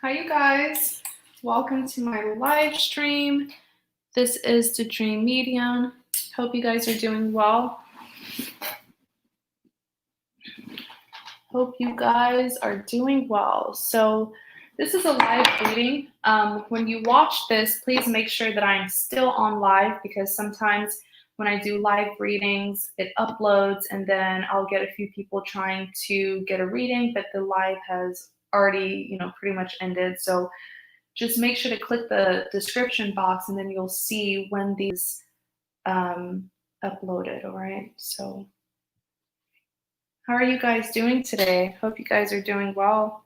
Hi, you guys. Welcome to my live stream. This is the Dream Medium. Hope you guys are doing well. Hope you guys are doing well. So this is a live reading. When you watch this, please make sure that I'm still on live, because sometimes when I do live readings, it uploads and then I'll get a few people trying to get a reading, but the live has already, pretty much ended. So just make sure to click the description box and then you'll see when these uploaded. All right. So how are you guys doing today? Hope you guys are doing well.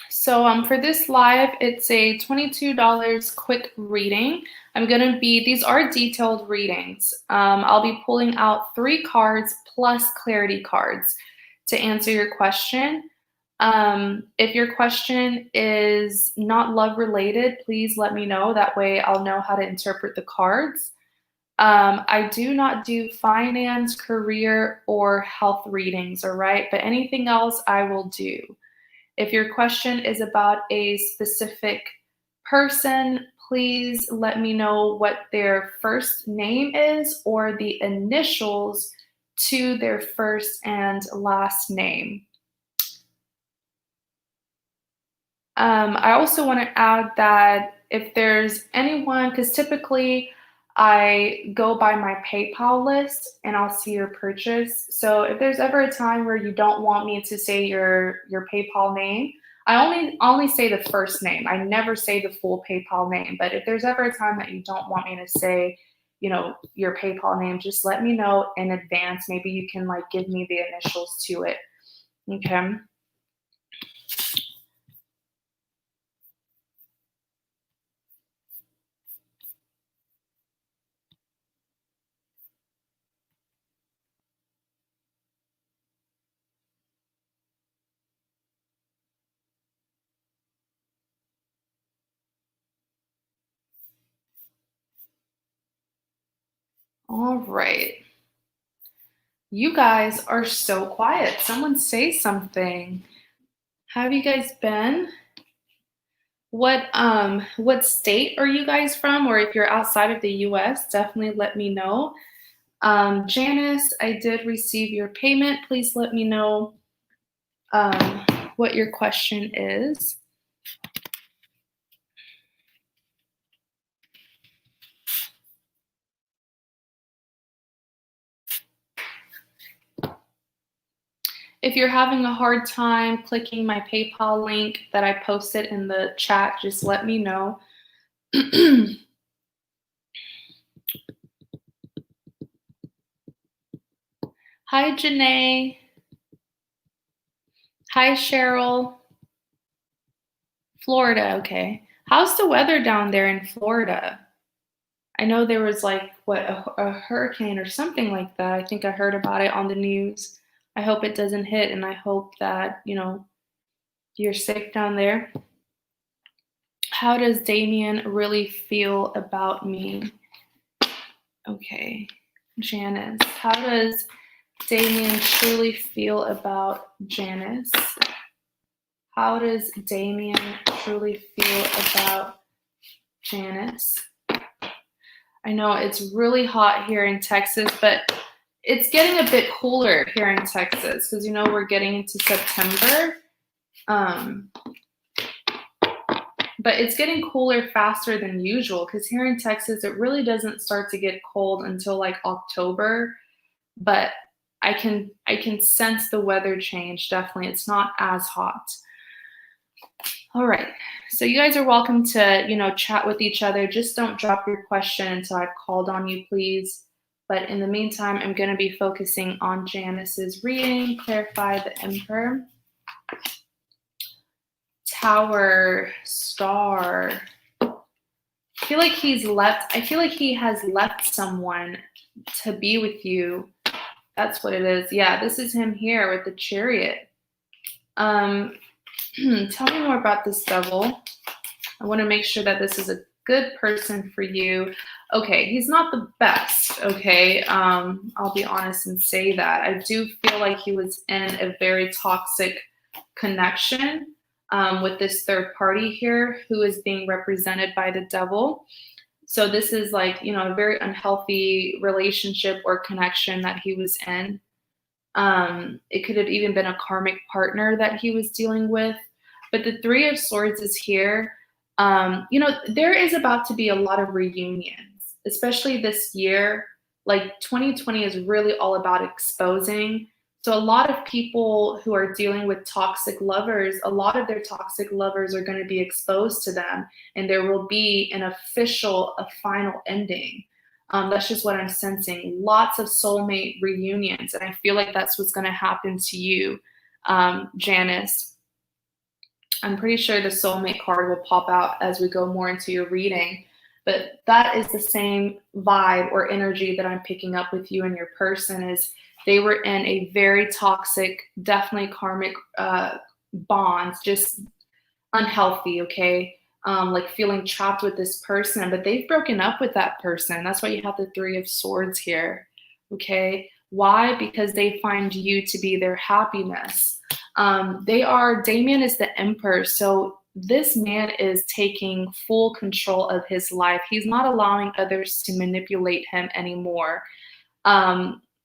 So for this live, it's a $22 quick reading. These are detailed readings. I'll be pulling out 3 cards plus clarity cards to answer your question. If your question is not love related, please let me know. That way I'll know how to interpret the cards. I do not do finance, career, or health readings, all right? But anything else I will do. If your question is about a specific person, please let me know what their first name is or the initials to their first and last name. I also want to add that if there's anyone, because typically I go by my PayPal list and I'll see your purchase. So if there's ever a time where you don't want me to say your PayPal name, I only say the first name. I never say the full PayPal name. But if there's ever a time that you don't want me to say, your PayPal name, just let me know in advance. Maybe you can give me the initials to it. Okay. All right. You guys are so quiet. Someone say something. How have you guys been? What state are you guys from? Or if you're outside of the US, definitely let me know. Janice, I did receive your payment. Please let me know what your question is. If you're having a hard time clicking my PayPal link that I posted in the chat, just let me know. Hi, Janae. Hi, Cheryl. Florida, okay. How's the weather down there in Florida? I know there was a hurricane or something like that. I think I heard about it on the news. I hope it doesn't hit, and I hope that, you're safe down there. How does Damien really feel about me? Okay, Janice. How does Damien truly feel about Janice? How does Damien truly feel about Janice? I know it's really hot here in Texas, but it's getting a bit cooler here in Texas because, we're getting into September. But it's getting cooler faster than usual because here in Texas, it really doesn't start to get cold until October. But I can sense the weather change. Definitely. It's not as hot. All right. So you guys are welcome to, chat with each other. Just don't drop your question until I've called on you, please. But in the meantime, I'm going to be focusing on Janice's reading. Clarify the Emperor. Tower, Star. I feel like he has left someone to be with you. That's what it is. Yeah, this is him here with the Chariot. Tell me more about this Devil. I want to make sure that this is a good person for you. Okay, he's not the best, okay? I'll be honest and say that. I do feel like he was in a very toxic connection with this third party here who is being represented by the devil. So this is like, you know, a very unhealthy relationship or connection that he was in. It could have even been a karmic partner that he was dealing with. But the Three of Swords is here. You know, there is about to be a lot of reunions, especially this year. Like 2020 is really all about exposing. So a lot of people who are dealing with toxic lovers, a lot of their toxic lovers are going to be exposed to them, and there will be an official, a final ending. That's just what I'm sensing. Lots of soulmate reunions, and I feel like that's what's going to happen to you, Janice. I'm pretty sure the soulmate card will pop out as we go more into your reading, but that is the same vibe or energy that I'm picking up with you and your person. Is they were in a very toxic, definitely karmic bonds, just unhealthy, okay? Like feeling trapped with this person, but they've broken up with that person. That's why you have the Three of Swords here, okay? Why? Because they find you to be their happiness. Damien is the Emperor, so this man is taking full control of his life. He's not allowing others to manipulate him anymore.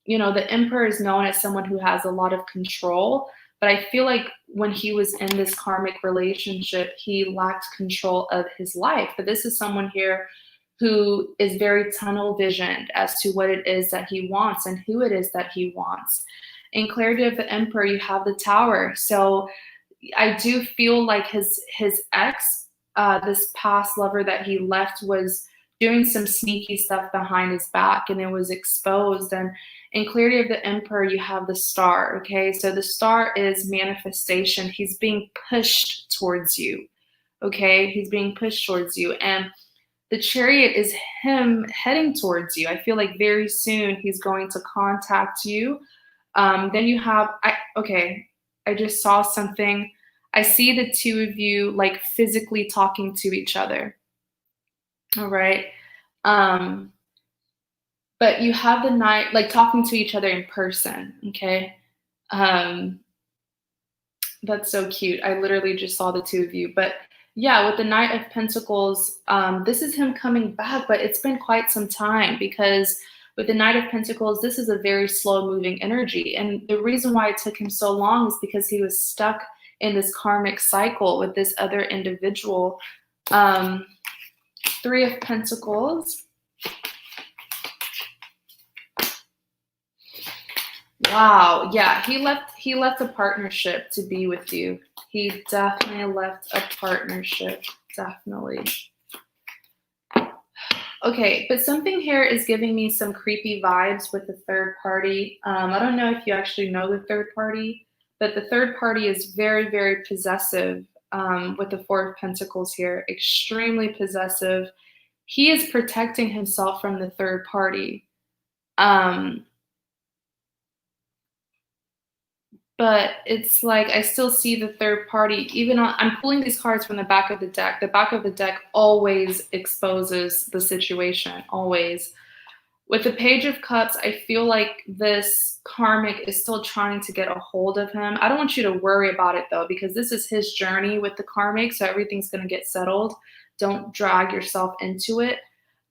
You know, the Emperor is known as someone who has a lot of control, but I feel like when he was in this karmic relationship, he lacked control of his life. But this is someone here who is very tunnel visioned as to what it is that he wants and who it is that he wants. In clarity of the Emperor, you have the Tower. So I do feel like his ex, this past lover that he left, was doing some sneaky stuff behind his back, and it was exposed. And in clarity of the Emperor, you have the Star, okay? So the Star is manifestation. He's being pushed towards you, okay? He's being pushed towards you. And the Chariot is him heading towards you. I feel like very soon he's going to contact you. Then you have, I just saw something. I see the two of you like physically talking to each other. All right. But you have the Knight, like talking to each other in person. Okay. That's so cute. I literally just saw the two of you. But yeah, with the Knight of Pentacles, this is him coming back, but it's been quite some time, because with the Knight of Pentacles, this is a very slow moving energy. And the reason why it took him so long is because he was stuck in this karmic cycle with this other individual. Three of Pentacles. Wow, yeah, he left a partnership to be with you. He definitely left a partnership, definitely. Okay, but something here is giving me some creepy vibes with the third party. I don't know if you actually know the third party, but the third party is very, very possessive with the Four of Pentacles here, extremely possessive. He is protecting himself from the third party. But it's like I still see the third party, even on, I'm pulling these cards from the back of the deck. The back of the deck always exposes the situation, always. With the Page of Cups, I feel like this karmic is still trying to get a hold of him. I don't want you to worry about it, though, because this is his journey with the karmic, so everything's going to get settled. Don't drag yourself into it.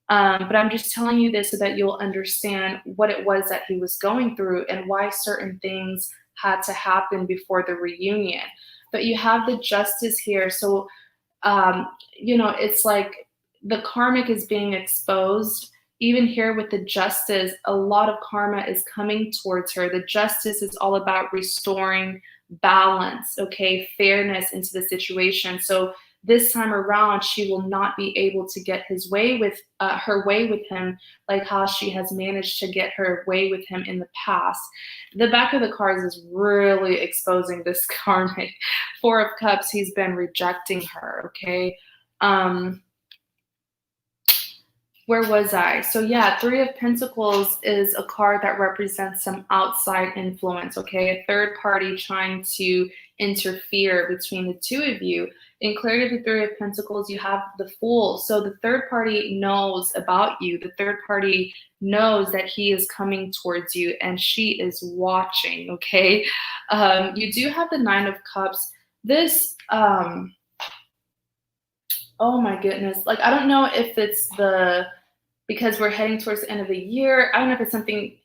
But I'm just telling you this so that you'll understand what it was that he was going through and why certain things had to happen before the reunion. But you have the Justice here. So, you know, it's like the karmic is being exposed. Even here with the Justice, a lot of karma is coming towards her. The Justice is all about restoring balance, okay, fairness into the situation. So this time around, she will not be able to get her way with him, like how she has managed to get her way with him in the past. The back of the cards is really exposing this karmic. Four of Cups, he's been rejecting her, okay? Where was I? So yeah, Three of Pentacles is a card that represents some outside influence, okay? A third party trying to interfere between the two of you. In clarity of the Three of Pentacles, you have the Fool. So the third party knows about you. The third party knows that he is coming towards you and she is watching, okay? You do have the Nine of Cups. This, oh my goodness. Like, I don't know if it's because we're heading towards the end of the year. I don't know if it's something,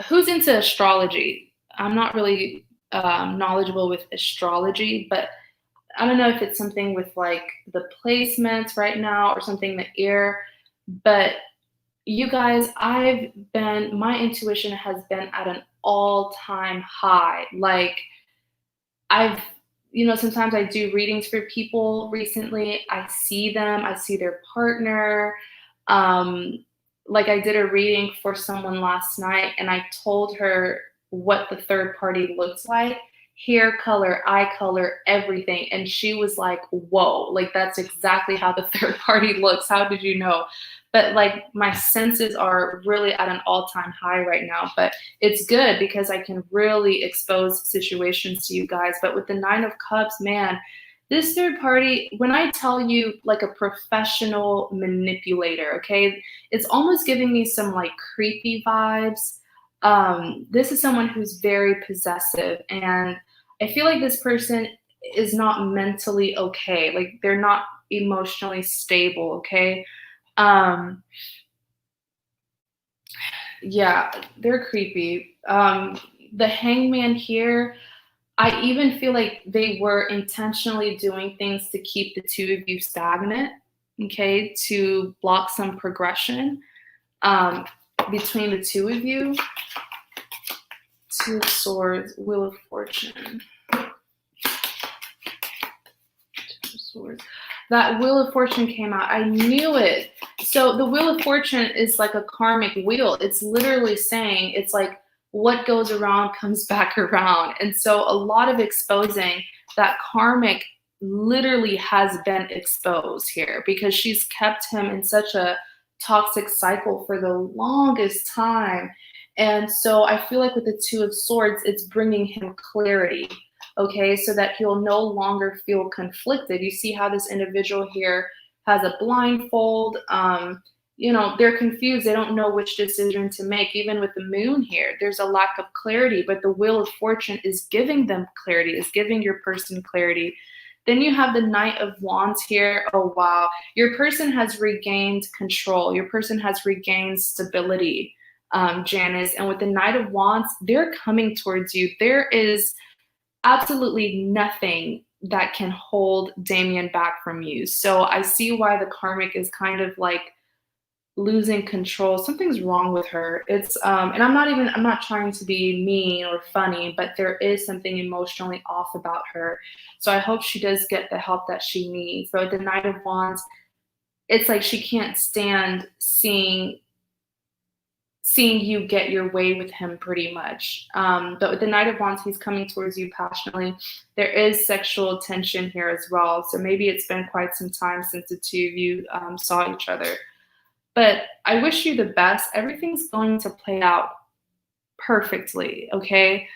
who's into astrology? I'm not really knowledgeable with astrology, but I don't know if it's something with like the placements right now or something in the air. But you guys, my intuition has been at an all-time high. Like, sometimes I do readings for people recently. I see them, I see their partner. Like, I did a reading for someone last night and I told her what the third party looks like, hair color, eye color, everything. And she was like, whoa, like that's exactly how the third party looks. How did you know? But like my senses are really at an all-time high right now. But it's good because I can really expose situations to you guys. But with the Nine of Cups, man, this third party, when I tell you like a professional manipulator, okay, it's almost giving me some like creepy vibes. This is someone who's very possessive, and I feel like this person is not mentally okay. Like they're not emotionally stable, okay? Yeah, they're creepy. The Hangman here, I even feel like they were intentionally doing things to keep the two of you stagnant, okay, to block some progression between the two of you. Two of Swords, Wheel of Fortune. Two of Swords. That Wheel of Fortune came out. I knew it. So the Wheel of Fortune is like a karmic wheel. It's literally saying, it's like what goes around comes back around. And so a lot of exposing that karmic literally has been exposed here because she's kept him in such a toxic cycle for the longest time. And so I feel like with the Two of Swords, it's bringing him clarity, okay, so that he'll no longer feel conflicted. You see how this individual here has a blindfold. They're confused. They don't know which decision to make. Even with the moon here, there's a lack of clarity, but the Wheel of Fortune is giving them clarity, is giving your person clarity. Then you have the Knight of Wands here. Oh, wow. Your person has regained control. Your person has regained stability, Janice. And with the Knight of Wands, they're coming towards you. There is absolutely nothing that can hold Damien back from you. So I see why the karmic is kind of like losing control. Something's wrong with her. It's and I'm not trying to be mean or funny, but there is something emotionally off about her. So I hope she does get the help that she needs. But the Knight of Wands, it's like she can't stand seeing you get your way with him pretty much. But with the Knight of Wands, he's coming towards you passionately. There is sexual tension here as well. So maybe it's been quite some time since the two of you saw each other. But I wish you the best. Everything's going to play out perfectly, okay?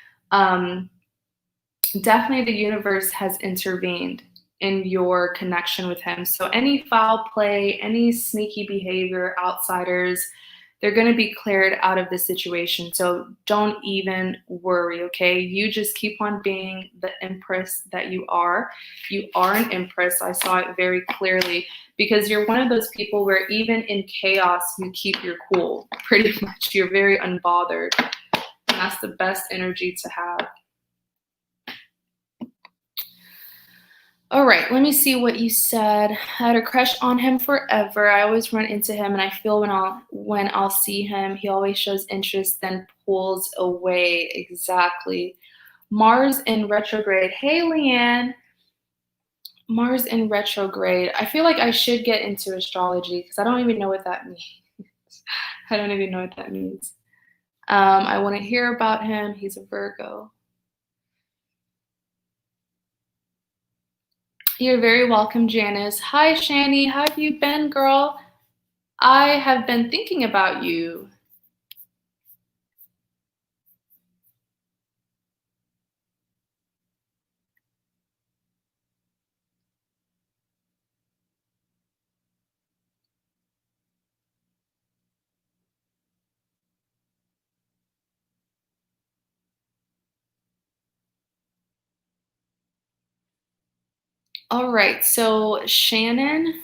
Definitely the universe has intervened in your connection with him. So any foul play, any sneaky behavior, outsiders, they're going to be cleared out of the situation. So don't even worry, okay? You just keep on being the empress that you are. You are an empress. I saw it very clearly because you're one of those people where even in chaos, you keep your cool. Pretty much. You're very unbothered. And that's the best energy to have. All right, let me see what you said. I had a crush on him forever. I always run into him, and I feel when I'll see him, he always shows interest, then pulls away. Exactly. Mars in retrograde. Hey, Leanne. Mars in retrograde. I feel like I should get into astrology because I don't even know what that means. I don't even know what that means. I want to hear about him. He's a Virgo. You're very welcome, Janice. Hi, Shani. How have you been, girl? I have been thinking about you. All right, so Shannon.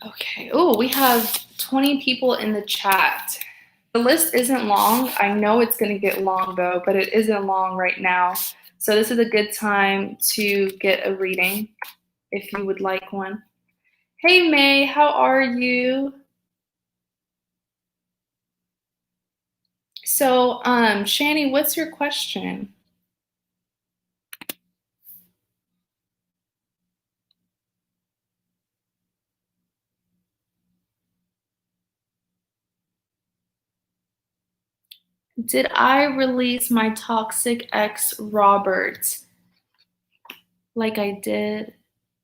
Okay. Oh, we have 20 people in the chat. The list isn't long. I know it's going to get long though, but it isn't long right now. So this is a good time to get a reading if you would like one. Hey May, how are you? So, Shani, what's your question? Did I release my toxic ex, Robert? Like I did.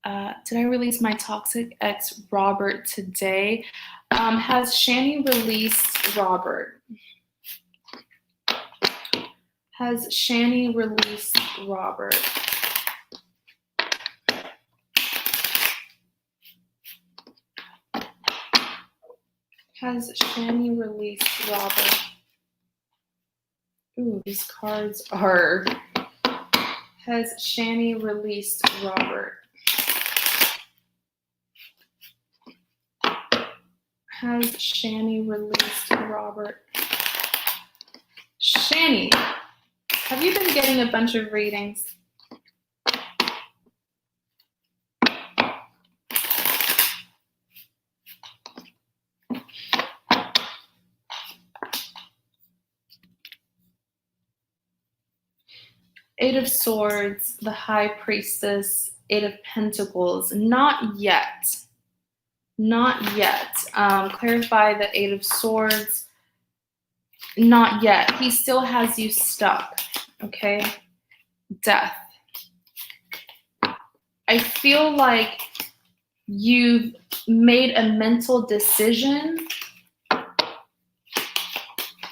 Did I release my toxic ex, Robert, today? Has Shani released Robert? Has Shani released Robert? Has Shani released Robert? Ooh, these cards are... Has Shani released Robert? Has Shani released Robert? Shani, have you been getting a bunch of readings? Eight of Swords, the High Priestess, Eight of Pentacles. Not yet. Not yet. Clarify the Eight of Swords. Not yet. He still has you stuck. Okay? Death. I feel like you've made a mental decision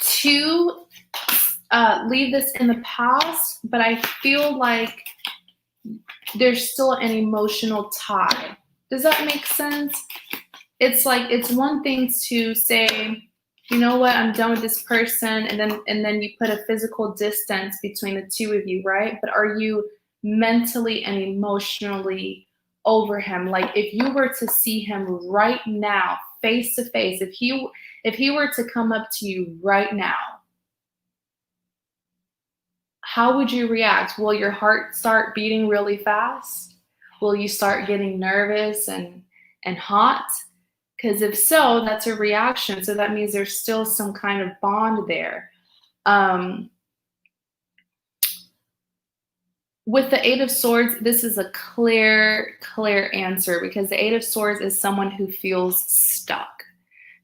to leave this in the past, but I feel like there's still an emotional tie. Does that make sense? It's like, it's one thing to say, you know what, I'm done with this person, and then you put a physical distance between the two of you, right? But are you mentally and emotionally over him? Like, if you were to see him right now, face to face, if he were to come up to you right now, how would you react? Will your heart start beating really fast? Will you start getting nervous and hot? Because if so, that's a reaction. So that means there's still some kind of bond there. With the Eight of Swords, this is a clear answer, because the Eight of Swords is someone who feels stuck.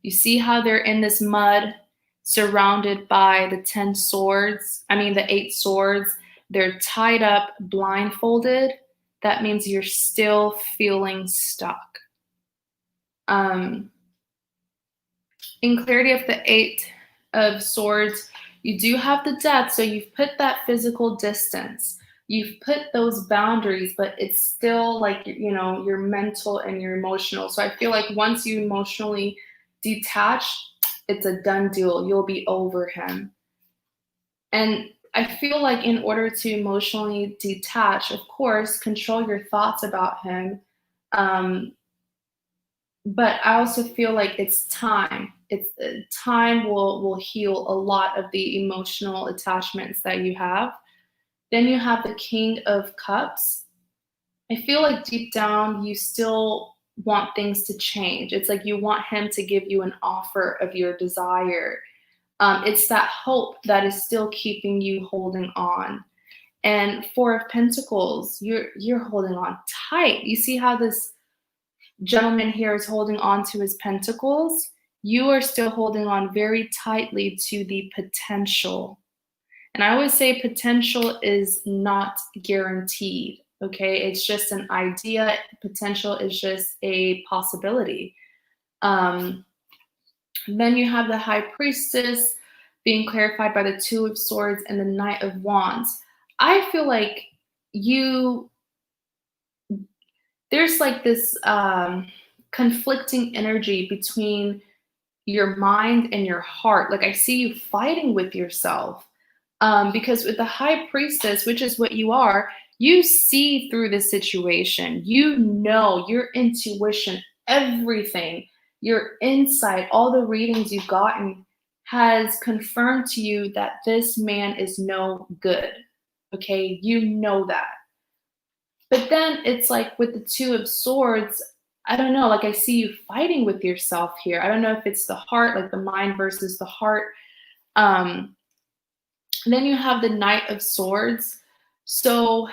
You see how they're in this mud, surrounded by the 10 swords, the 8 swords. They're tied up, blindfolded. That means you're still feeling stuck. In clarity of the 8 of Swords, you do have the death, so you've put that physical distance. You've put those boundaries, but it's still like, your mental and your emotional. So I feel like once you emotionally detach, it's a done deal. You'll be over him. And I feel like in order to emotionally detach, of course, control your thoughts about him. But I also feel like it's time. Time will heal a lot of the emotional attachments that you have. Then you have the King of Cups. I feel like deep down you still want things to change. It's like you want him to give you an offer of your desire. It's that hope that is still keeping you holding on. And Four of Pentacles, you're holding on tight. You see how this gentleman here is holding on to his pentacles? You are still holding on very tightly to the potential. And I always say potential is not guaranteed. Okay, it's just an idea. Potential is just a possibility. Um, then you have the High Priestess being clarified by the Two of Swords and the Knight of Wands. I feel like you there's like this conflicting energy between your mind and your heart. Like I see you fighting with yourself. Because with the High Priestess, which is what you are, you see through the situation. You know your intuition, everything, your insight, all the readings you've gotten has confirmed to you that this man is no good. Okay, you know that. But then it's like with the Two of Swords, I don't know, like I see you fighting with yourself here. I don't know if it's the heart, like the mind versus the heart. Um, then you have the Knight of Swords. So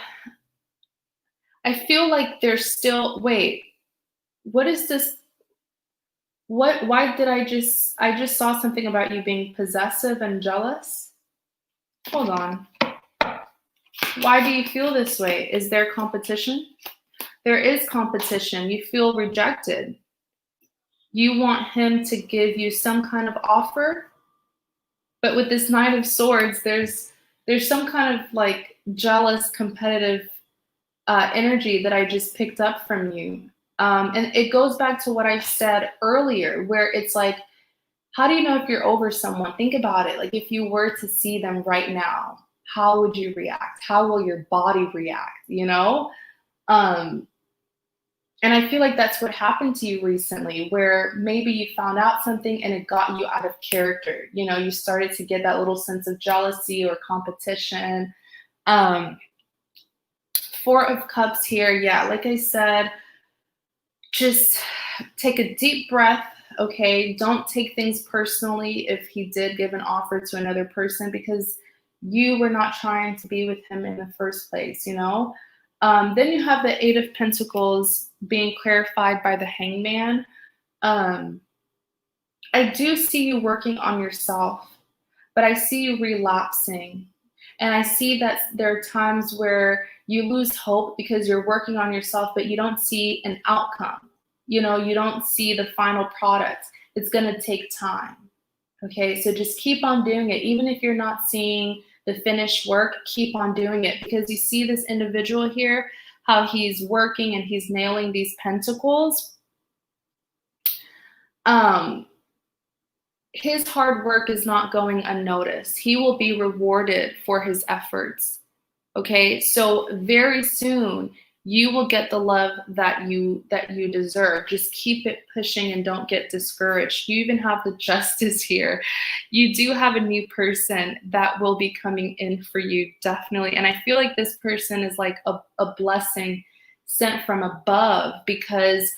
I feel like there's still, wait, what is this? Why did I just saw something about you being possessive and jealous? Hold on. Why do you feel this way? Is there competition? There is competition. You feel rejected. You want him to give you some kind of offer, but with this Knight of Swords, there's some kind of like jealous, competitive energy that I just picked up from you. And it goes back to what I said earlier, where it's like, how do you know if you're over someone? Think about it. Like if you were to see them right now, how would you react? How will your body react? You know? And I feel like that's what happened to you recently, where maybe you found out something and it got you out of character. You know, you started to get that little sense of jealousy or competition. Four of Cups here. Yeah, like I said, just take a deep breath. Okay, don't take things personally if he did give an offer to another person, because you were not trying to be with him in the first place, you know? Then you have the Eight of Pentacles being clarified by the Hangman. I do see you working on yourself, but I see you relapsing. And I see that there are times where you lose hope because you're working on yourself, but you don't see an outcome. You know, you don't see the final product. It's going to take time. Okay, so just keep on doing it. Even if you're not seeing the finished work, keep on doing it, because you see this individual here, how he's working and he's nailing these pentacles. His hard work is not going unnoticed. He will be rewarded for his efforts. Okay, so very soon you will get the love that you deserve. Just keep it pushing and don't get discouraged. You even have the Justice here. You do have a new person that will be coming in for you, definitely. And I feel like this person is like a blessing sent from above, because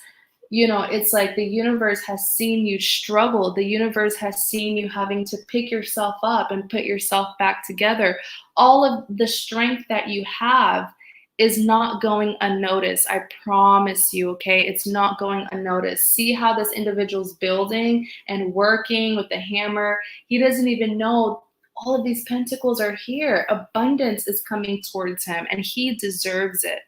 you know, it's like the universe has seen you struggle. The universe has seen you having to pick yourself up and put yourself back together. All of the strength that you have is not going unnoticed. I promise you, okay? It's not going unnoticed. See how this individual's building and working with the hammer. He doesn't even know all of these pentacles are here. Abundance is coming towards him, and he deserves it.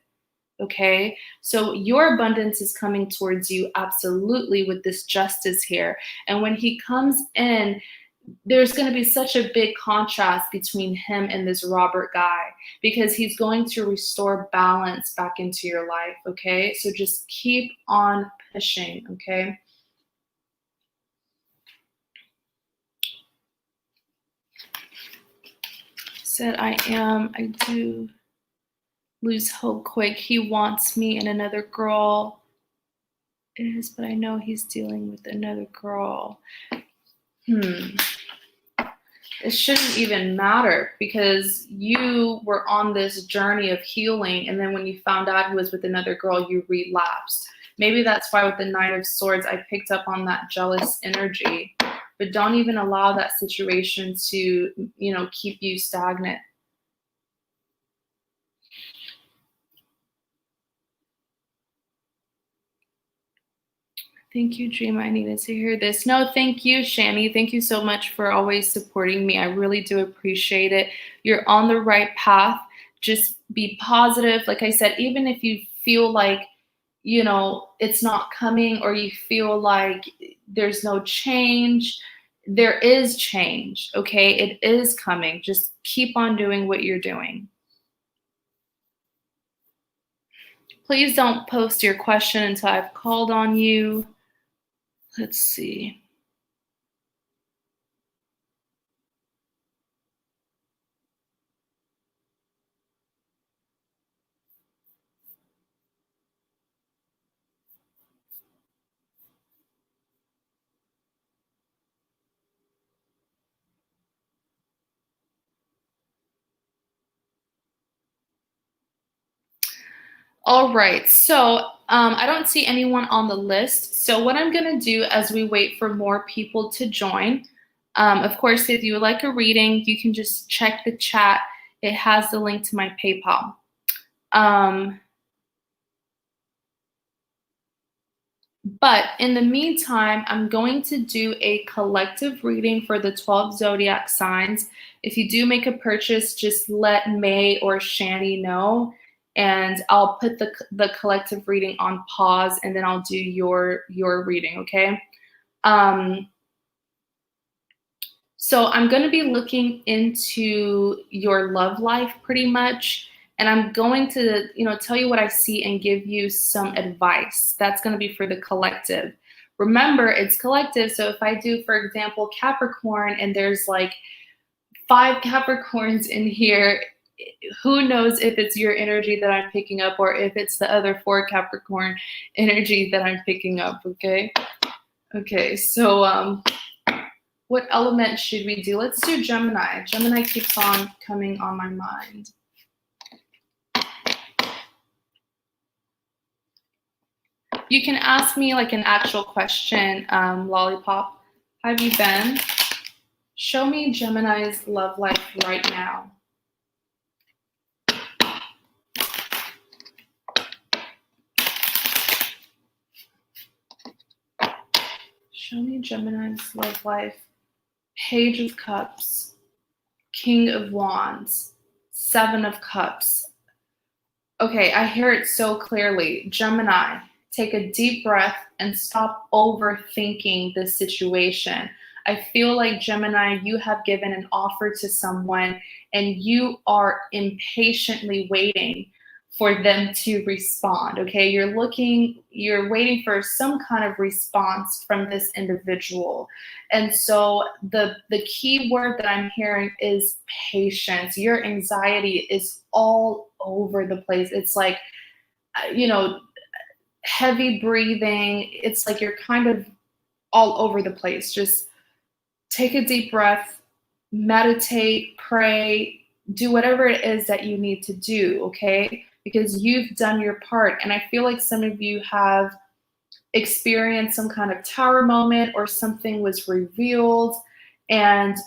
Okay, so your abundance is coming towards you absolutely with this Justice here. And when he comes in, there's going to be such a big contrast between him and this Robert guy, because he's going to restore balance back into your life. Okay, so just keep on pushing. Okay. Said I do lose hope quick. He wants me and another girl. It is, but I know he's dealing with another girl. It shouldn't even matter, because you were on this journey of healing, and then when you found out he was with another girl, you relapsed. Maybe that's why with the Knight of Swords, I picked up on that jealous energy. But don't even allow that situation to, you know, keep you stagnant. Thank you, Dream. I needed to hear this. No, thank you, Shani. Thank you so much for always supporting me. I really do appreciate it. You're on the right path. Just be positive. Like I said, even if you feel like, you know, it's not coming, or you feel like there's no change, there is change, okay? It is coming. Just keep on doing what you're doing. Please don't post your question until I've called on you. Let's see. All right, so I don't see anyone on the list. So what I'm gonna do as we wait for more people to join, of course, if you would like a reading, you can just check the chat. It has the link to my PayPal. But in the meantime, I'm going to do a collective reading for the 12 zodiac signs. If you do make a purchase, just let May or Shani know, and I'll put the collective reading on pause, and then I'll do your reading, okay? So I'm going to be looking into your love life pretty much, and I'm going to, tell you what I see and give you some advice. That's going to be for the collective. Remember, it's collective. So if I do, for example, Capricorn, and there's like 5 Capricorns in here, who knows if it's your energy that I'm picking up, or if it's the other 4 Capricorn energy that I'm picking up, okay? Okay, so what element should we do? Let's do Gemini. Gemini keeps on coming on my mind. You can ask me like an actual question, Lollipop. How have you been? Show me Gemini's love life right now. Show me Gemini's love life. Page of Cups, King of Wands, 7 of Cups. Okay, I hear it so clearly. Gemini, take a deep breath and stop overthinking this situation. I feel like, Gemini, you have given an offer to someone and you are impatiently waiting for them to respond, okay? You're waiting for some kind of response from this individual. And so the key word that I'm hearing is patience. Your anxiety is all over the place. It's like, heavy breathing. It's like you're kind of all over the place. Just take a deep breath, meditate, pray, do whatever it is that you need to do, okay? Because you've done your part. And I feel like some of you have experienced some kind of tower moment, or something was revealed, and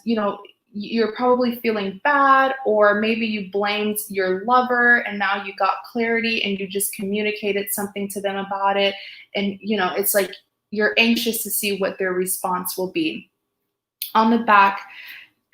you're probably feeling bad, or maybe you blamed your lover and now you got clarity and you just communicated something to them about it, and it's like you're anxious to see what their response will be. On the back,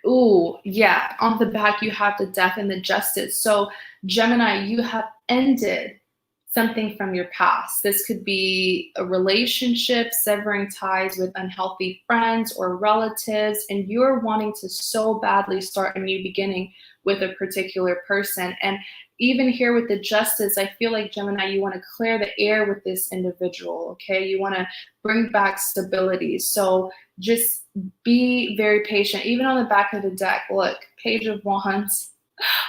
ooh, yeah, on the back you have the Death and the Justice. So Gemini, you have ended something from your past. This could be a relationship, severing ties with unhealthy friends or relatives, and you're wanting to so badly start a new beginning with a particular person. And even here with the Justice, I feel like, Gemini, you want to clear the air with this individual, okay? You want to bring back stability. So just be very patient. Even on the back of the deck, look, Page of Wands.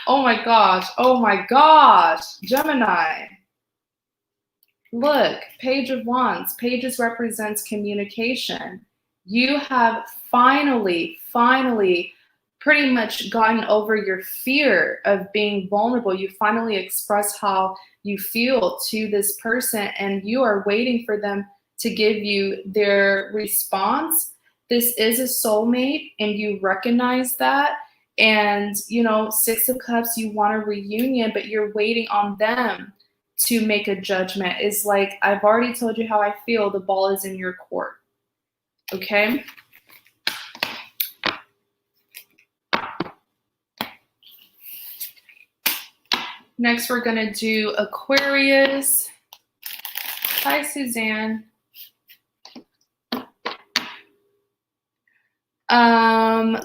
Oh my gosh, Gemini. Look, Page of Wands. Pages represents communication. You have finally pretty much gotten over your fear of being vulnerable. You finally express how you feel to this person, and you are waiting for them to give you their response. This is a soulmate, and you recognize that. And, 6 of Cups, you want a reunion, but you're waiting on them to make a judgment. It's like, I've already told you how I feel. The ball is in your court. Okay? Next, we're going to do Aquarius. Hi, Suzanne. Leanne.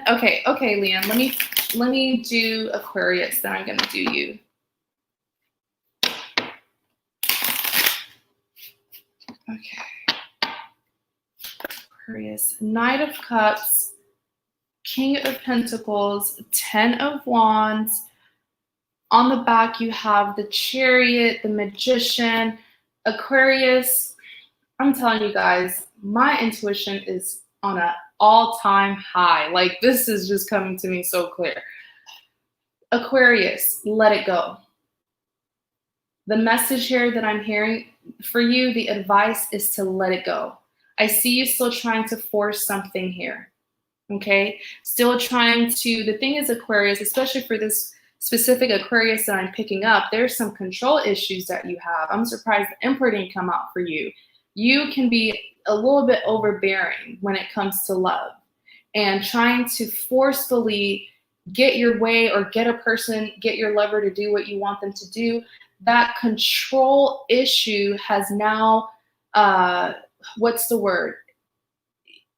Okay, Leanne. Let me do Aquarius. Then I'm going to do you. Okay. Aquarius. Knight of Cups. King of Pentacles. 10 of Wands. On the back, you have the Chariot, the Magician. Aquarius, I'm telling you guys, my intuition is on an all-time high. Like, this is just coming to me so clear. Aquarius, let it go. The message here that I'm hearing for you, the advice is to let it go. I see you still trying to force something here, okay? Still trying to, the thing is, Aquarius, especially for this specific Aquarius that I'm picking up, there's some control issues that you have. I'm surprised the Emperor didn't come out for you. You can be a little bit overbearing when it comes to love and trying to forcefully get your way or get a person, get your lover to do what you want them to do. That control issue has now, what's the word?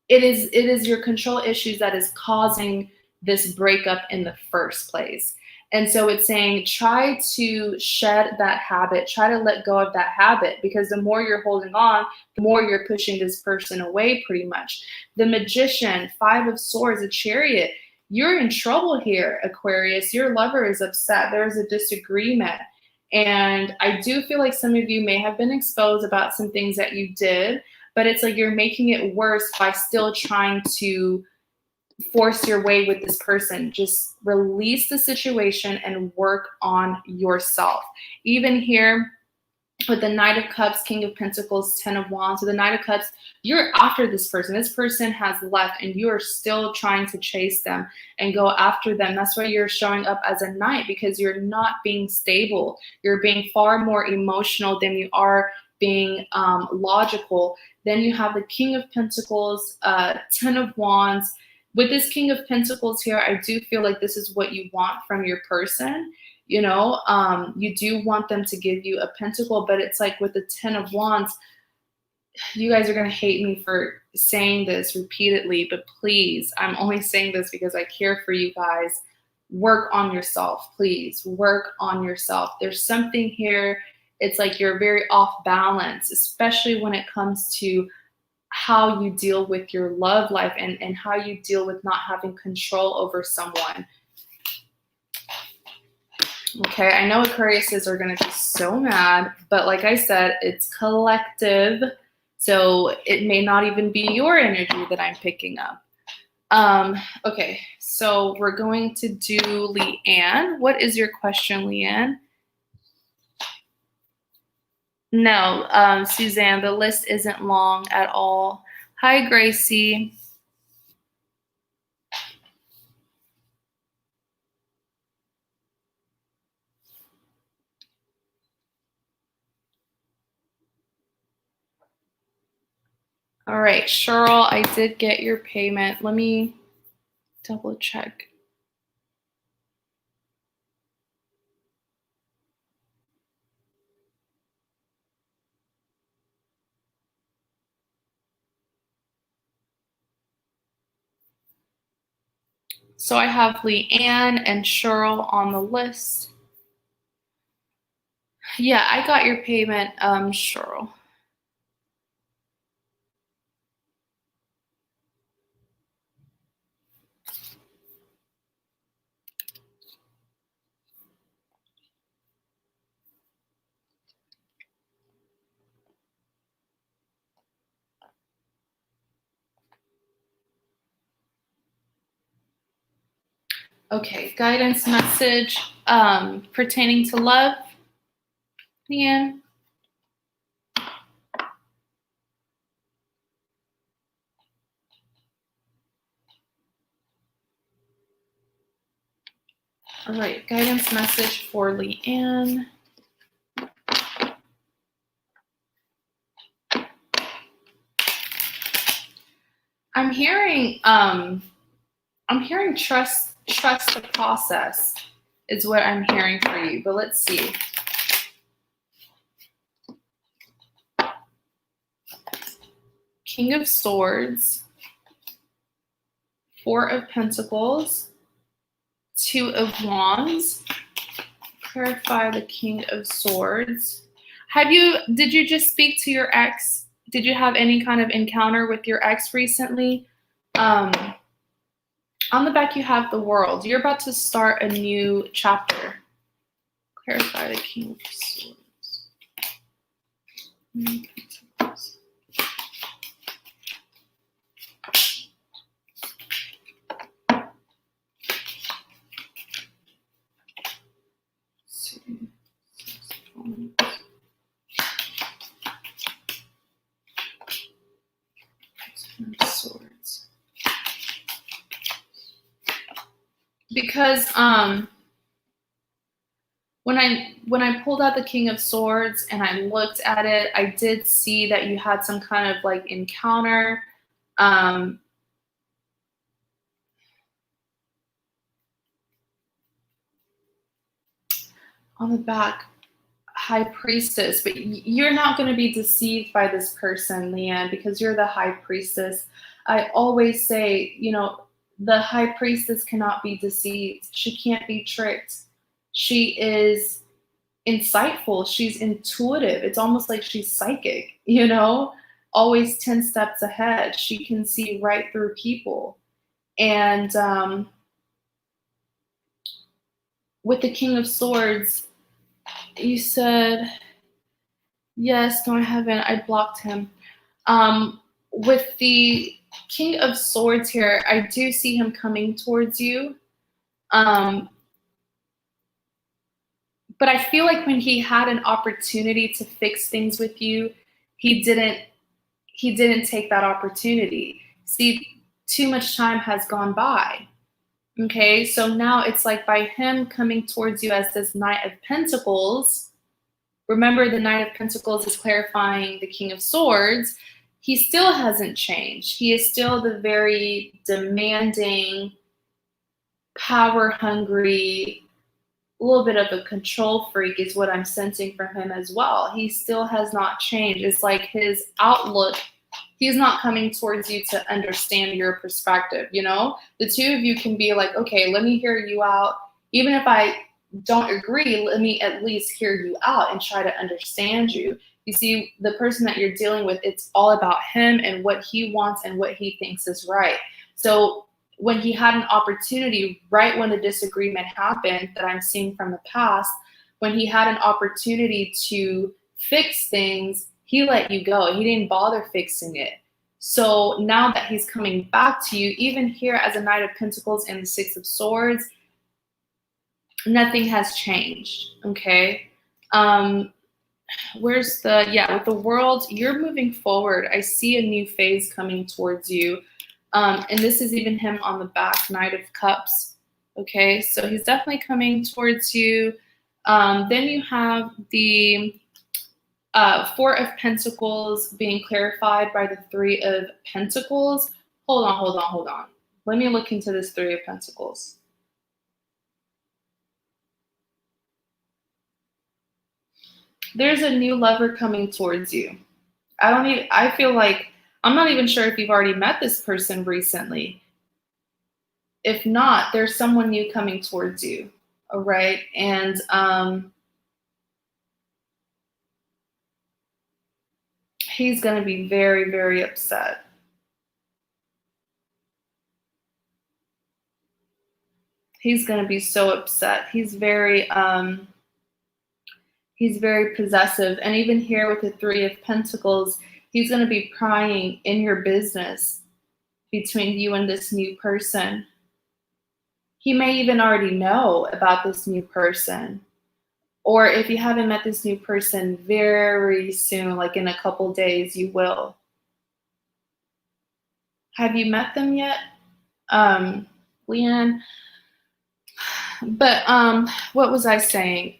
It is your control issues that is causing this breakup in the first place. And so it's saying, try to shed that habit, try to let go of that habit, because the more you're holding on, the more you're pushing this person away pretty much. The Magician, 5 of Swords, a Chariot, you're in trouble here, Aquarius. Your lover is upset. There's a disagreement. And I do feel like some of you may have been exposed about some things that you did, but it's like you're making it worse by still trying to force your way with this person. Just release the situation and work on yourself. Even here with the Knight of Cups, King of Pentacles, 10 of Wands, so the Knight of Cups, you're after this person. This person has left and you are still trying to chase them and go after them. That's why you're showing up as a knight, because you're not being stable. You're being far more emotional than you are being logical. Then you have the King of Pentacles, 10 of Wands. With this King of Pentacles here, I do feel like this is what you want from your person. You know, you do want them to give you a pentacle, but it's like with the 10 of Wands, you guys are going to hate me for saying this repeatedly, but please, I'm only saying this because I care for you guys. Work on yourself, please. Work on yourself. There's something here. It's like you're very off balance, especially when it comes to how you deal with your love life and how you deal with not having control over someone. Okay, I know Aquariuses are going to be so mad, but like I said, it's collective, so it may not even be your energy that I'm picking up. Okay, so we're going to do Leanne. What is your question, Leanne? No, Suzanne, the list isn't long at all. Hi, Gracie. All right, Cheryl, I did get your payment. Let me double check. So I have Leanne and Cheryl on the list. Yeah, I got your payment, Cheryl. Okay, guidance message pertaining to love, Leanne. All right, guidance message for Leanne. I'm hearing trust the process. is what I'm hearing for you. But let's see. King of Swords, Four of Pentacles, Two of Wands. Clarify the King of Swords. Did you just speak to your ex? Did you have any kind of encounter with your ex recently? On the back, you have the World. You're about to start a new chapter. Clarify the King of Swords. Swords. Because when I pulled out the King of Swords and I looked at it, I did see that you had some kind of like encounter. On the back, High Priestess, but you're not going to be deceived by this person, Leanne, because you're the High Priestess. I always say, you know, the High Priestess cannot be deceived. She can't be tricked. She is insightful. She's intuitive. It's almost like she's psychic, you know, always 10 steps ahead. She can see right through people. And with the King of Swords, you said, yes, no, I haven't. I blocked him. With the King of Swords here, I do see him coming towards you. But I feel like when he had an opportunity to fix things with you, he didn't take that opportunity. See, too much time has gone by. Okay, so now it's like by him coming towards you as this Knight of Pentacles, remember the Knight of Pentacles is clarifying the King of Swords, he still hasn't changed. He is still the very demanding, power-hungry, a little bit of a control freak is what I'm sensing from him as well. He still has not changed. It's like his outlook, he's not coming towards you to understand your perspective, you know? The two of you can be like, okay, let me hear you out. Even if I don't agree, let me at least hear you out and try to understand you. You see, the person that you're dealing with, it's all about him and what he wants and what he thinks is right. So when he had an opportunity, right when the disagreement happened that I'm seeing from the past, when he had an opportunity to fix things, he let you go. He didn't bother fixing it. So now that he's coming back to you, even here as a Knight of Pentacles and the Six of Swords, nothing has changed, okay? With the World, you're moving forward. I see a new phase coming towards you. And this is even him on the back, Knight of Cups, okay? So he's definitely coming towards you. Then you have the Four of Pentacles being clarified by the Three of Pentacles. Hold on. Let me look into this Three of Pentacles. There's a new lover coming towards you. I feel like, I'm not even sure if you've already met this person recently. If not, there's someone new coming towards you, all right? And he's going to be very, very upset. He's going to be so upset. He's very possessive. And even here with the Three of Pentacles, he's going to be prying in your business between you and this new person. He may even already know about this new person. Or if you haven't met this new person very soon, like in a couple days, you will. Have you met them yet, Leanne? But what was I saying?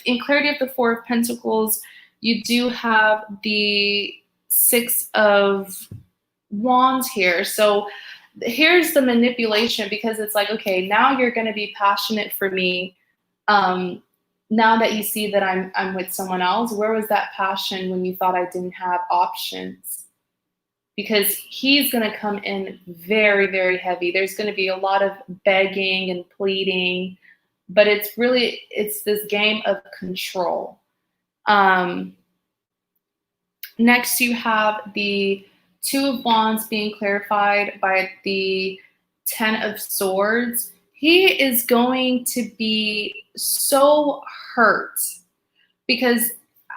In clarity of the Four of Pentacles, you do have the Six of Wands here. So here's the manipulation, because it's like, okay, now you're going to be passionate for me. Now that you see that I'm with someone else, where was that passion when you thought I didn't have options? Because he's going to come in very, very heavy. There's going to be a lot of begging and pleading, but it's this game of control. Next, you have the Two of Wands being clarified by the Ten of Swords. He is going to be so hurt because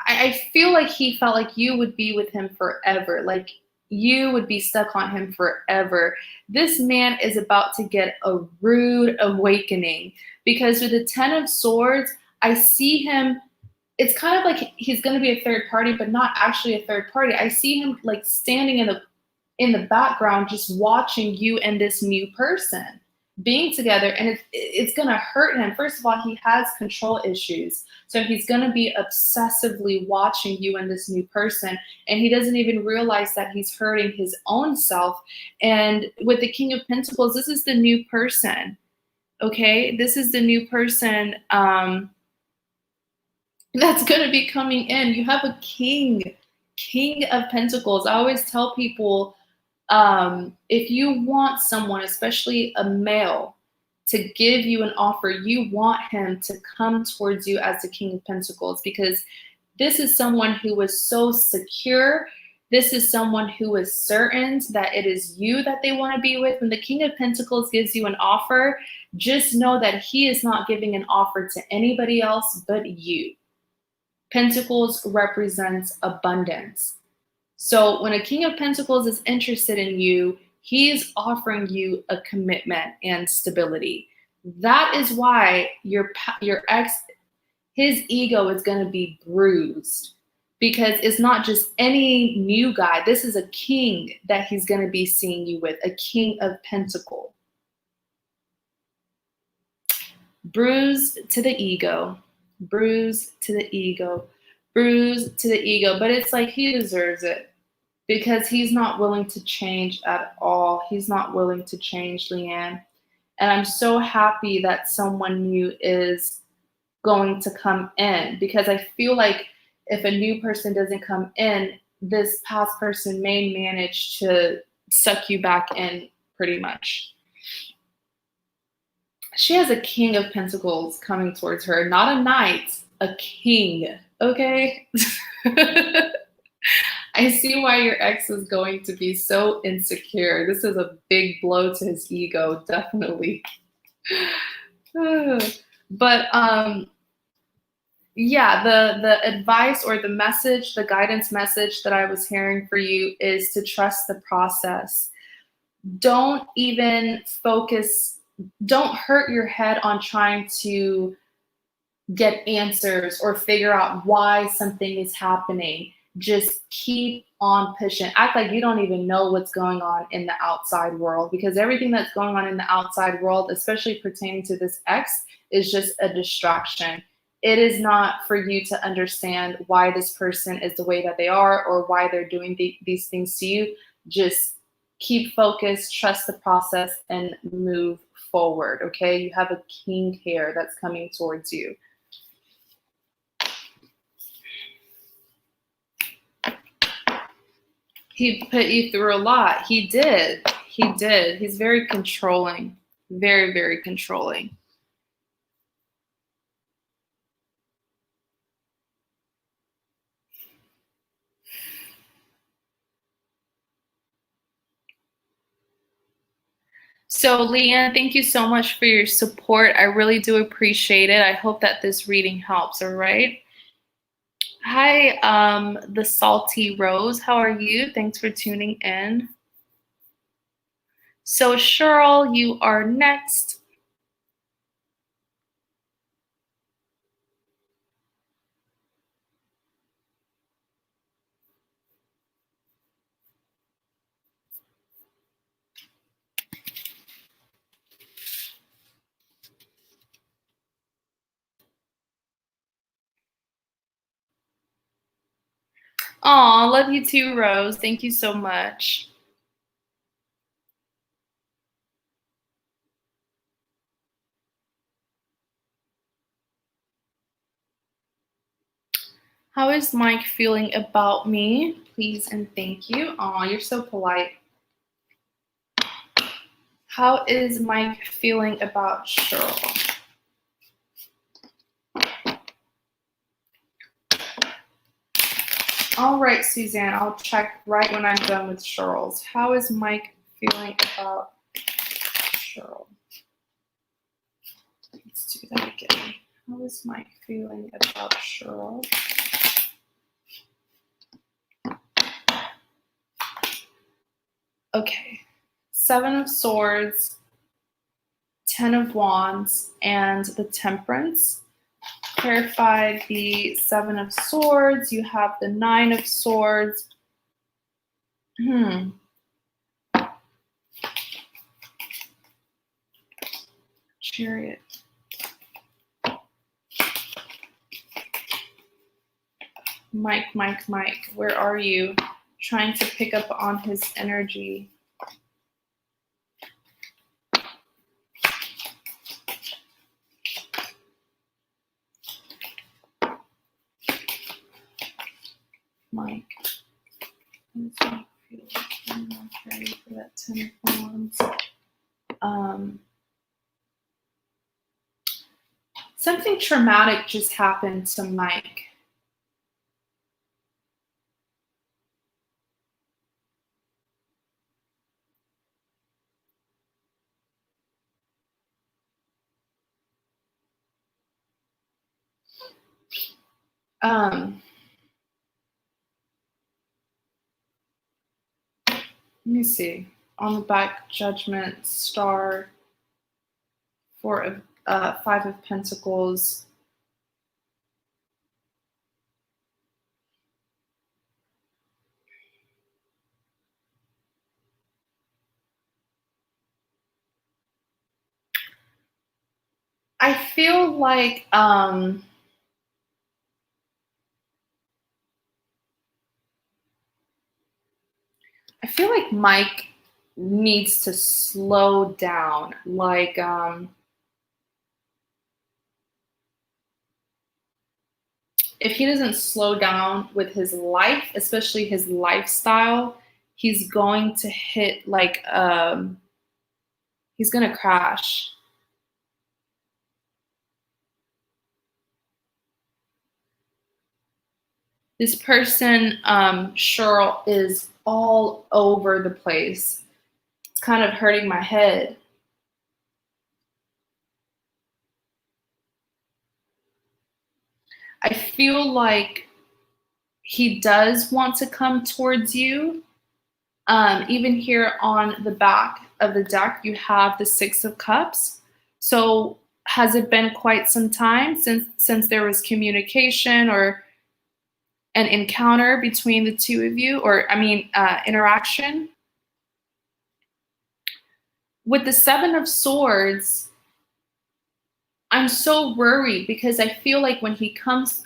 I feel like he felt like you would be with him forever. Like you would be stuck on him forever. This man is about to get a rude awakening because with the Ten of Swords, I see him. It's kind of like he's going to be a third party, but not actually a third party. I see him like standing in the background, just watching you and this new person being together, and it's going to hurt him. First of all, he has control issues, so he's going to be obsessively watching you and this new person, and he doesn't even realize that he's hurting his own self. And with the King of Pentacles, this is the new person. Okay, this is the new person. That's going to be coming in. You have a king of Pentacles. I always tell people, if you want someone, especially a male, to give you an offer, you want him to come towards you as the King of Pentacles, because this is someone who is so secure. This is someone who is certain that it is you that they want to be with. When the King of Pentacles gives you an offer, just know that he is not giving an offer to anybody else but you. Pentacles represents abundance. So when a King of Pentacles is interested in you, he's offering you a commitment and stability. That is why your ex, his ego is going to be bruised, because it's not just any new guy. This is a king that he's going to be seeing you with, a King of Pentacles. Bruise to the ego. Bruise to the ego. Bruise to the ego. But it's like he deserves it, because he's not willing to change at all. He's not willing to change, Leanne. And I'm so happy that someone new is going to come in, because I feel like if a new person doesn't come in, this past person may manage to suck you back in pretty much. She has a King of Pentacles coming towards her, not a knight, a king, okay? I see why your ex is going to be so insecure. This is a big blow to his ego, definitely. But yeah, the advice or the message, the guidance message that I was hearing for you is to trust the process. Don't even focus, don't hurt your head on trying to get answers or figure out why something is happening. Just keep on pushing. Act like you don't even know what's going on in the outside world, because everything that's going on in the outside world, especially pertaining to this ex, is just a distraction. It is not for you to understand why this person is the way that they are or why they're doing these things to you. Just keep focused, trust the process, and move forward, okay? You have a king here that's coming towards you. He put you through a lot. He did. He did. He's very controlling. Very, very controlling. So, Leanne, thank you so much for your support. I really do appreciate it. I hope that this reading helps, all right? Hi, the Salty Rose. How are you? Thanks for tuning in. So, Cheryl, you are next. Aw, love you too, Rose. Thank you so much. How is Mike feeling about me? Please and thank you. Aw, you're so polite. How is Mike feeling about Cheryl? All right, Suzanne, I'll check right when I'm done with Cheryl's. How is Mike feeling about Cheryl? Let's do that again. How is Mike feeling about Cheryl? Okay, 7 of Swords, 10 of Wands, and the Temperance. Clarify the 7 of Swords. You have the 9 of Swords. Chariot. Mike, where are you? Trying to pick up on his energy. Mike. I'm not ready for that 10 of Wands. Something traumatic just happened to Mike. Let me see. On the back, Judgment, Star, 5 of Pentacles. I feel like Mike needs to slow down. Like if he doesn't slow down with his life, especially his lifestyle, he's going to hit like he's gonna crash. This person, Cheryl, is all over the place. It's kind of hurting my head. I feel like he does want to come towards you. Even here on the back of the deck, you have the 6 of Cups. So has it been quite some time since there was communication or an encounter between the two of you, or interaction? With the 7 of Swords, I'm so worried because I feel like when he comes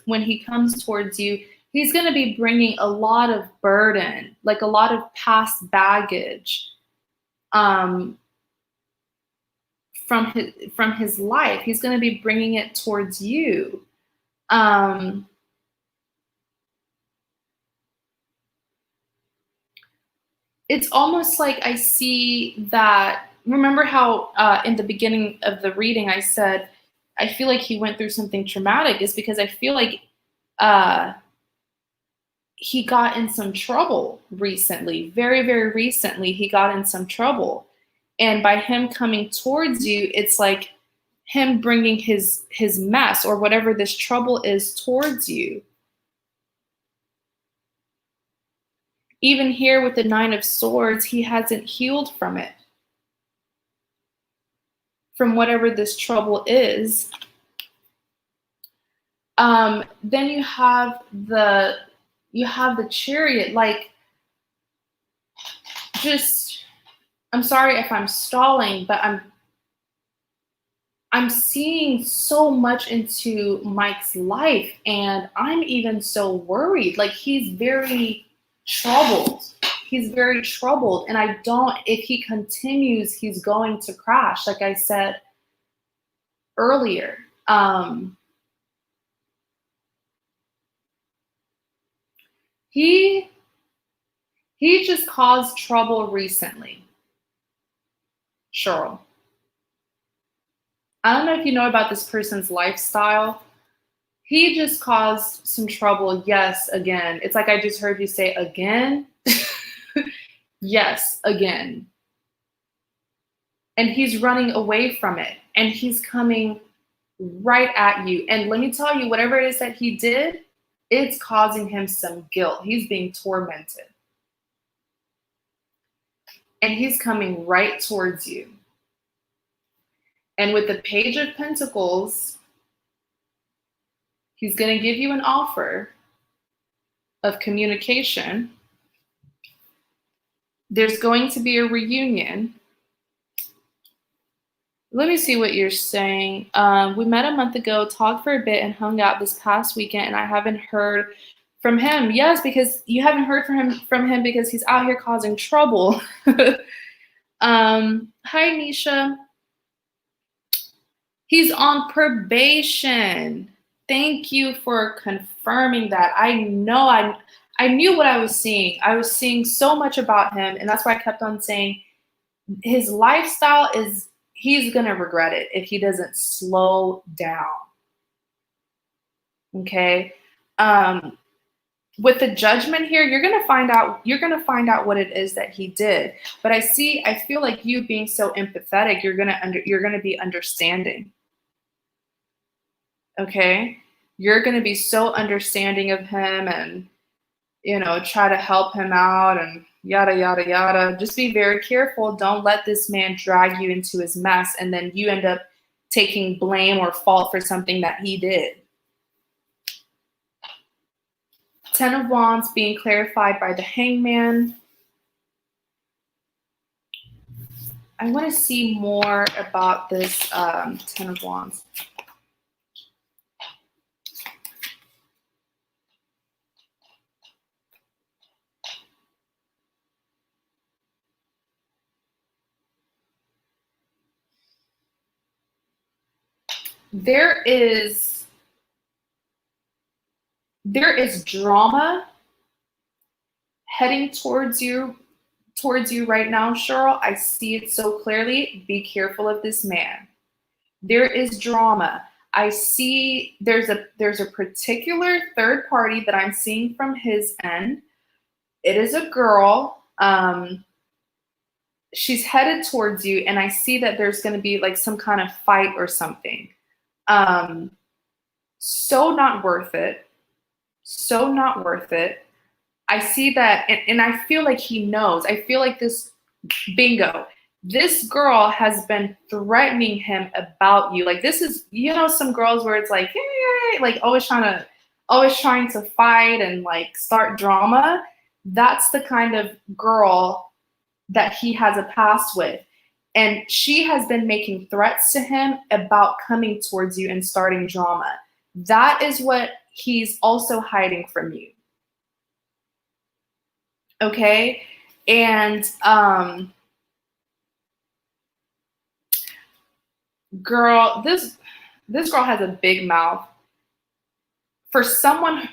towards you, he's going to be bringing a lot of burden, like a lot of past baggage from his life. He's going to be bringing it towards you. It's almost like I see that. Remember how in the beginning of the reading I said I feel like he went through something traumatic? Is because I feel like he got in some trouble recently. Very, very recently, he got in some trouble. And by him coming towards you, it's like him bringing his mess or whatever this trouble is towards you. Even here with the 9 of Swords, he hasn't healed from it. From whatever this trouble is. Then you have the Chariot. Like, just, I'm sorry if I'm stalling, but I'm seeing so much into Mike's life, and I'm even so worried. Like, he's very troubled. He's very troubled, and if he continues, he's going to crash, like I said earlier. He just caused trouble recently, Cheryl. I don't know if you know about this person's lifestyle. He just caused some trouble. Yes, again. It's like I just heard you say again. Yes, again. And he's running away from it. And he's coming right at you. And let me tell you, whatever it is that he did, it's causing him some guilt. He's being tormented. And he's coming right towards you. And with the Page of Pentacles, he's going to give you an offer of communication. There's going to be a reunion. Let me see what you're saying. We met a month ago, talked for a bit, and hung out this past weekend, and I haven't heard from him. Yes, because you haven't heard from him because he's out here causing trouble. Hi, Nisha. He's on probation. Thank you for confirming that. I knew what I was seeing. I was seeing so much about him, and that's why I kept on saying his lifestyle is, he's going to regret it if he doesn't slow down. Okay? With the Judgment here, you're going to find out what it is that he did. But I feel like you being so empathetic, you're going to be understanding. Okay? You're going to be so understanding of him and, try to help him out and yada, yada, yada. Just be very careful. Don't let this man drag you into his mess and then you end up taking blame or fault for something that he did. Ten of Wands being clarified by the Hangman. I want to see more about this Ten of Wands. There is drama heading towards you right now, Cheryl. I see it so clearly. Be careful of this man. There is drama. I see there's a particular third party that I'm seeing from his end. It is a girl. She's headed towards you, and I see that there's going to be like some kind of fight or something. So not worth it. So not worth it. I see that, and I feel like he knows. I feel like this girl has been threatening him about you. Like this is, some girls where it's like, hey, like always trying to fight and like start drama. That's the kind of girl that he has a past with. And she has been making threats to him about coming towards you and starting drama. That is what he's also hiding from you. Okay? And girl, this girl has a big mouth. For someone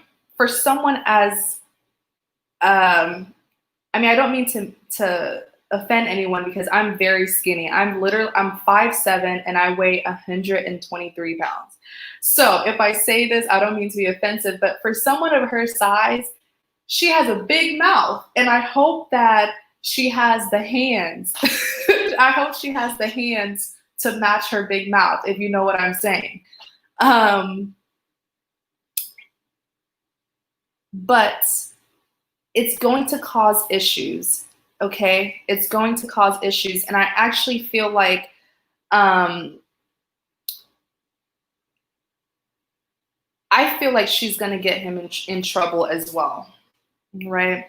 as I don't mean to offend anyone because I'm very skinny. I'm 5'7" and I weigh 123 pounds. So if I say this, I don't mean to be offensive, but for someone of her size, she has a big mouth, and I hope that she has the hands. I hope she has the hands to match her big mouth, if you know what I'm saying. But it's going to cause issues, okay? It's going to cause issues, and I actually feel like she's going to get him in trouble as well. Right.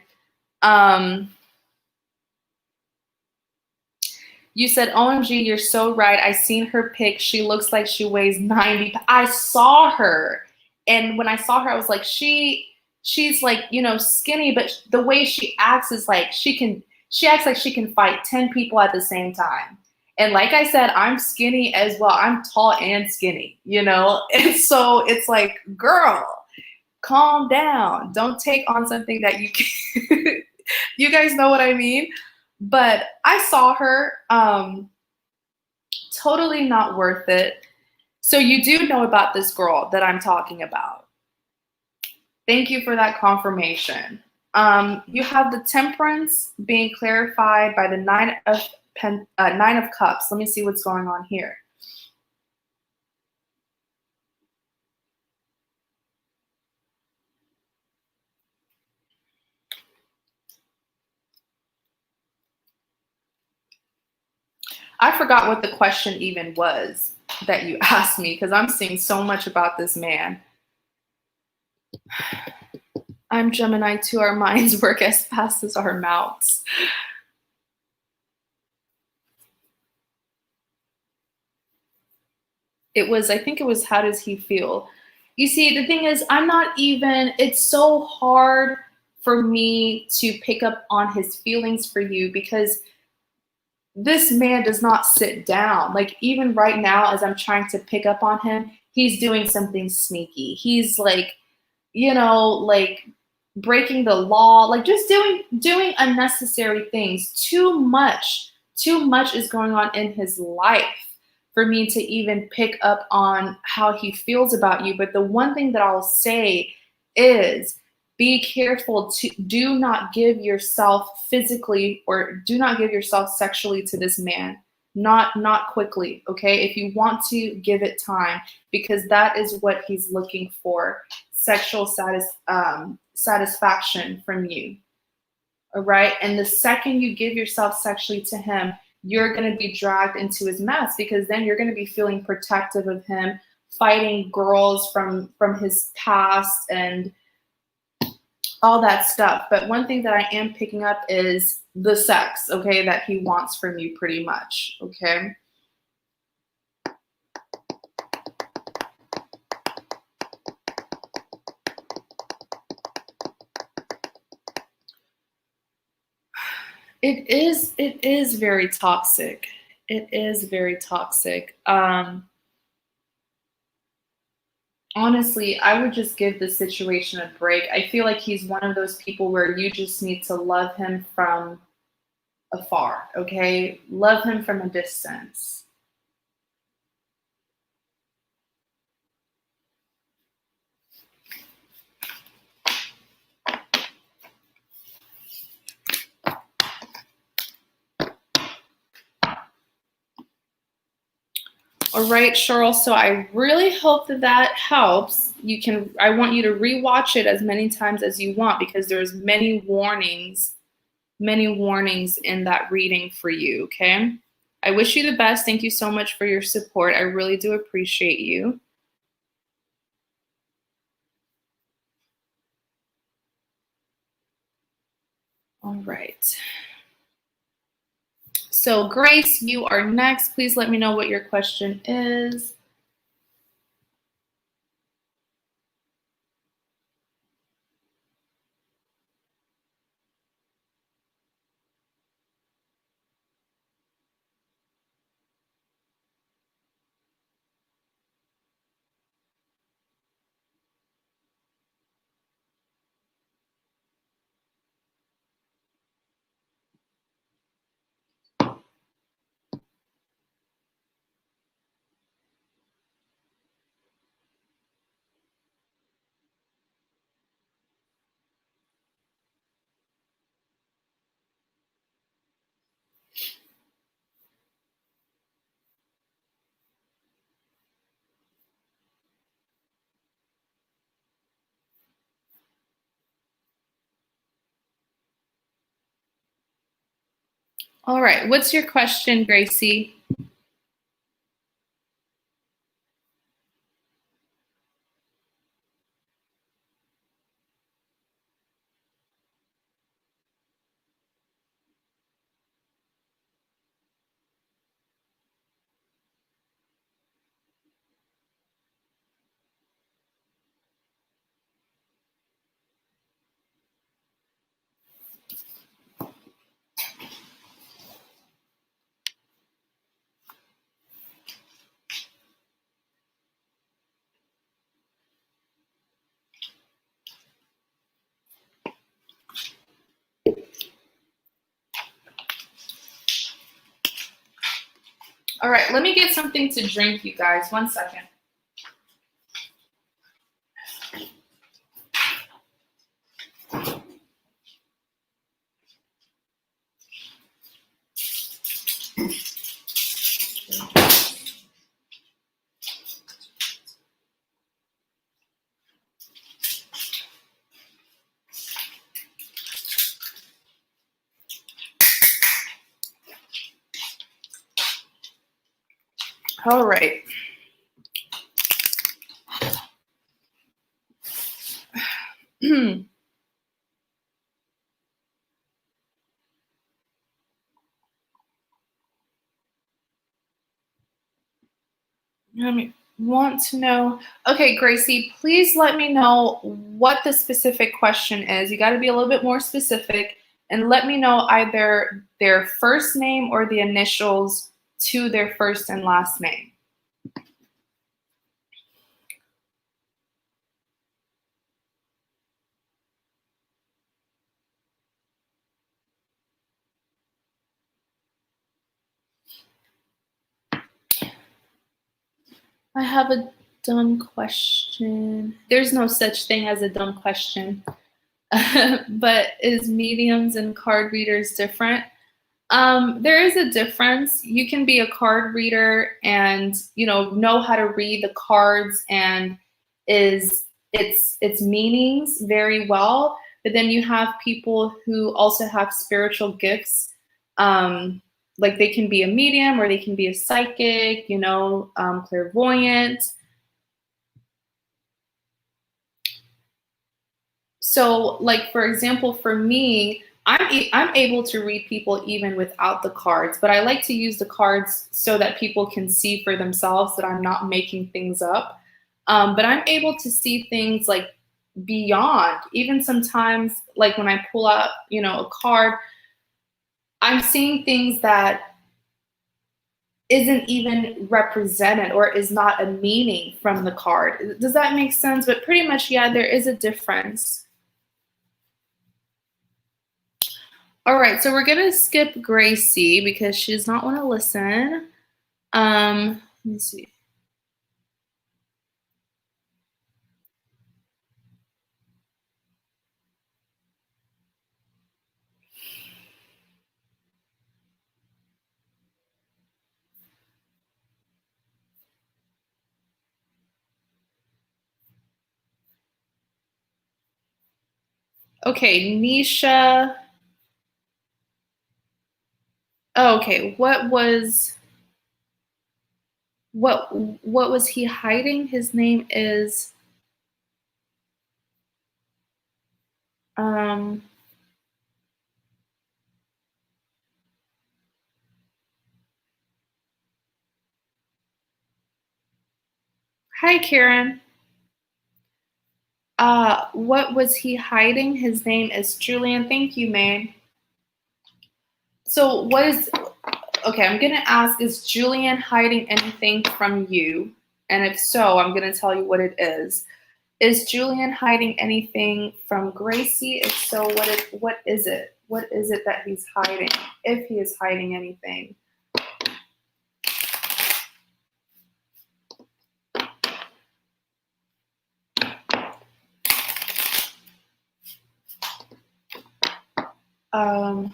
You said, OMG, you're so right. I seen her pic. She looks like she weighs 90. I saw her. And when I saw her, I was like, she's like, skinny, but the way she acts is like she acts like she can fight 10 people at the same time. And like I said, I'm skinny as well. I'm tall and skinny, And so it's like, girl, calm down. Don't take on something that you can. You guys know what I mean? But I saw her, totally not worth it. So you do know about this girl that I'm talking about. Thank you for that confirmation. You have the Temperance being clarified by the Nine of Cups. Let me see what's going on here. I forgot what the question even was that you asked me because I'm seeing so much about this man. I'm Gemini too. Our minds work as fast as our mouths. I think it was, how does he feel? You see, the thing is, it's so hard for me to pick up on his feelings for you because this man does not sit down. Like, even right now, as I'm trying to pick up on him, he's doing something sneaky. He's like, like breaking the law, like just doing unnecessary things. Too much is going on in his life for me to even pick up on how he feels about you. But the one thing that I'll say is, be careful to do not give yourself physically, or do not give yourself sexually to this man. Not quickly, okay? If you want to, give it time, because that is what he's looking for, sexual satisfaction from you. All right? And the second you give yourself sexually to him, you're going to be dragged into his mess, because then you're going to be feeling protective of him, fighting girls from his past and all that stuff. But one thing that I am picking up is the sex, okay, that he wants from you pretty much, okay? It is very toxic. It is very toxic. Honestly, I would just give the situation a break. I feel like he's one of those people where you just need to love him from afar, okay? Love him from a distance. All right, Cheryl. So I really hope that helps. I want you to rewatch it as many times as you want, because there's many warnings in that reading for you, okay? I wish you the best. Thank you so much for your support. I really do appreciate you. All right. So Grace, you are next. Please let me know what your question is. All right, what's your question, Gracie? All right, let me get something to drink, you guys. 1 second. All right. I want to know. Okay, Gracie, please let me know what the specific question is. You got to be a little bit more specific and let me know either their first name or the initials to their first and last name. I have a dumb question. There's no such thing as a dumb question. But is mediums and card readers different? There is a difference. You can be a card reader and know how to read the cards and its meanings very well. But then you have people who also have spiritual gifts. Like they can be a medium or they can be a psychic, clairvoyant. So, like for example, for me, I'm able to read people even without the cards, but I like to use the cards so that people can see for themselves that I'm not making things up. But I'm able to see things like beyond. Even sometimes, like when I pull out, a card, I'm seeing things that isn't even represented or is not a meaning from the card. Does that make sense? But pretty much, yeah, there is a difference. All right, so we're gonna skip Gracie because she does not want to listen. Let me see. Okay, Nisha. Oh, okay, what was he hiding? His name is um. Hi, Karen. What was he hiding? His name is Julian. Thank you, May. So what is okay? I'm gonna ask: is Julian hiding anything from you? And if so, I'm gonna tell you what it is. Is Julian hiding anything from Gracie? If so, what is it? What is it that he's hiding? If he is hiding anything. Okay,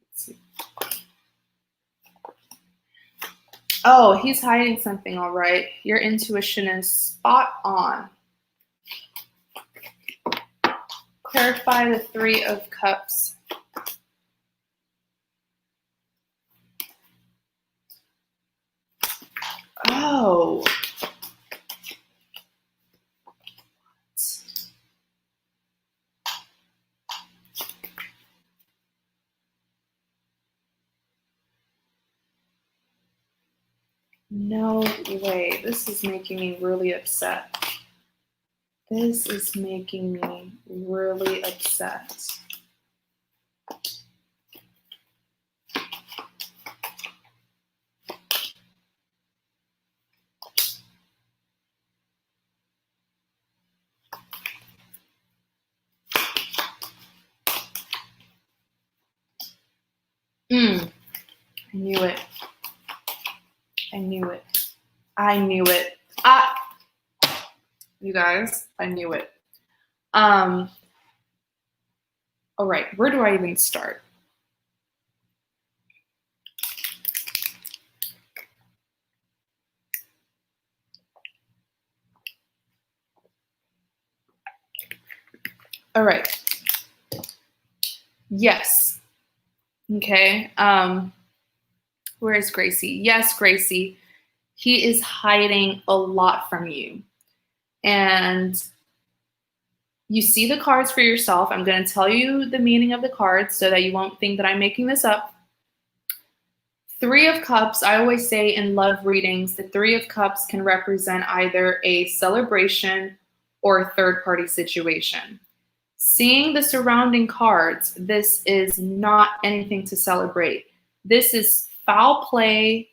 let's see. Oh, he's hiding something, all right. Your intuition is spot on. Clarify the 3 of Cups. Oh. No way. This is making me really upset. This is making me really upset. I knew it. I knew it. I knew it. You guys, I knew it. All right, where do I even start? All right. Yes. Okay. Where is Gracie? Yes, Gracie. He is hiding a lot from you. And you see the cards for yourself. I'm going to tell you the meaning of the cards so that you won't think that I'm making this up. Three of Cups, I always say in love readings, the Three of Cups can represent either a celebration or a third-party situation. Seeing the surrounding cards, this is not anything to celebrate. This is foul play,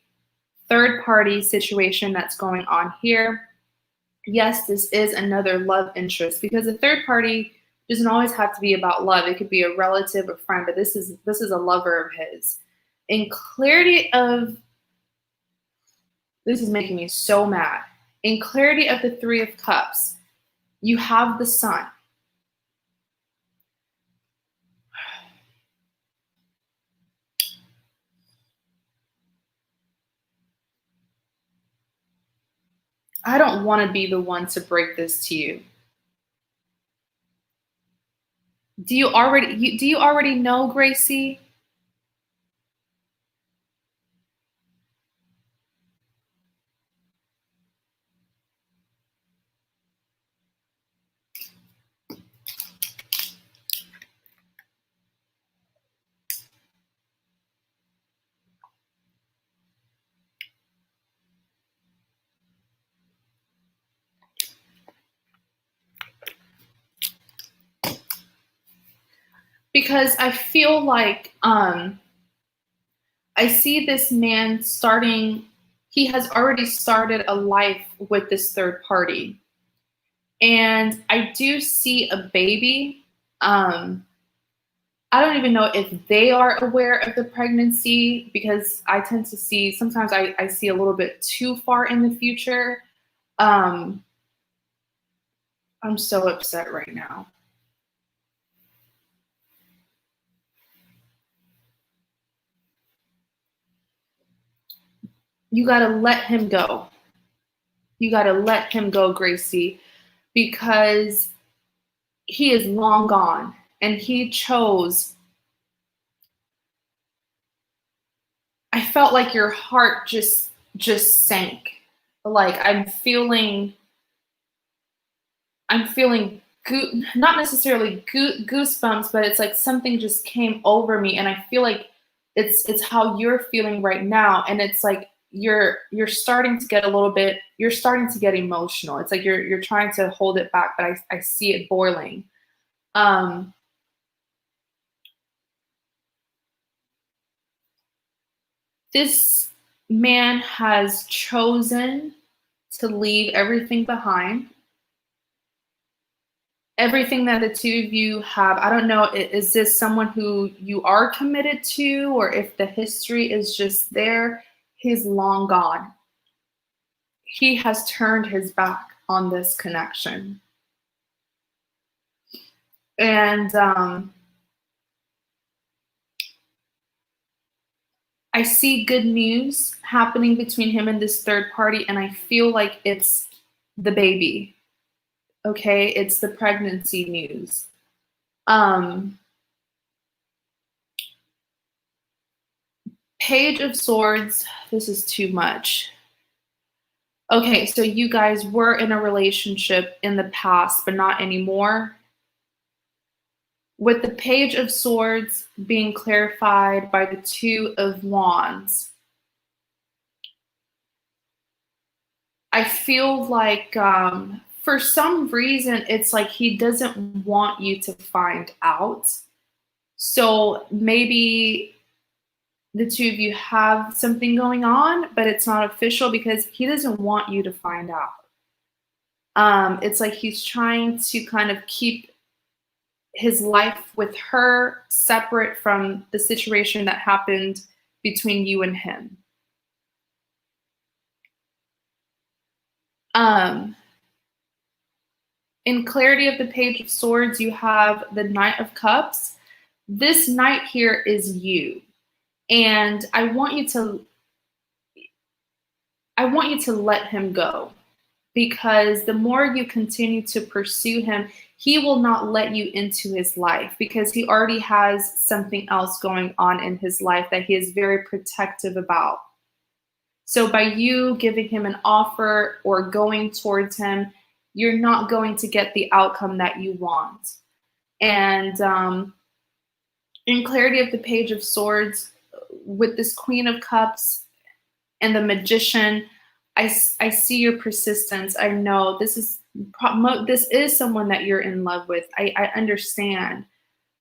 third-party situation that's going on here. Yes, this is another love interest because a third party doesn't always have to be about love. It could be a relative or friend, but this is a lover of his. In clarity of, this is making me so mad. In clarity of the Three of Cups, you have the Sun. I don't want to be the one to break this to you. Do you already know, Gracie? Because I feel like I see this man starting, he has already started a life with this third party. And I do see a baby. I don't even know if they are aware of the pregnancy because I tend to see, sometimes I see a little bit too far in the future. I'm so upset right now. You got to let him go. You got to let him go, Gracie, because he is long gone and he chose. I felt like your heart just sank. Like I'm feeling not necessarily goosebumps, but it's like something just came over me, and I feel like it's how you're feeling right now, and it's like you're starting to get a little bit, you're starting to get emotional. It's like you're trying to hold it back, but I see it boiling. This man has chosen to leave everything behind. Everything that the two of you have, I don't know, is this someone who you are committed to, or if the history is just there? He's long gone. He has turned his back on this connection. And I see good news happening between him and this third party, and I feel like it's the baby. Okay, it's the pregnancy news. Page of Swords, this is too much. Okay, so you guys were in a relationship in the past, but not anymore. With the Page of Swords being clarified by the Two of Wands, I feel like for some reason, it's like he doesn't want you to find out. So maybe the two of you have something going on, but it's not official because he doesn't want you to find out. It's like he's trying to kind of keep his life with her separate from the situation that happened between you and him. In clarity of the Page of Swords, you have the Knight of Cups. This knight here is you. And I want you to let him go, because the more you continue to pursue him, he will not let you into his life, because he already has something else going on in his life that he is very protective about. So by you giving him an offer or going towards him, you're not going to get the outcome that you want. And in clarity of the Page of Swords, with this Queen of Cups and the Magician, I see your persistence. I know this is someone that you're in love with. I understand,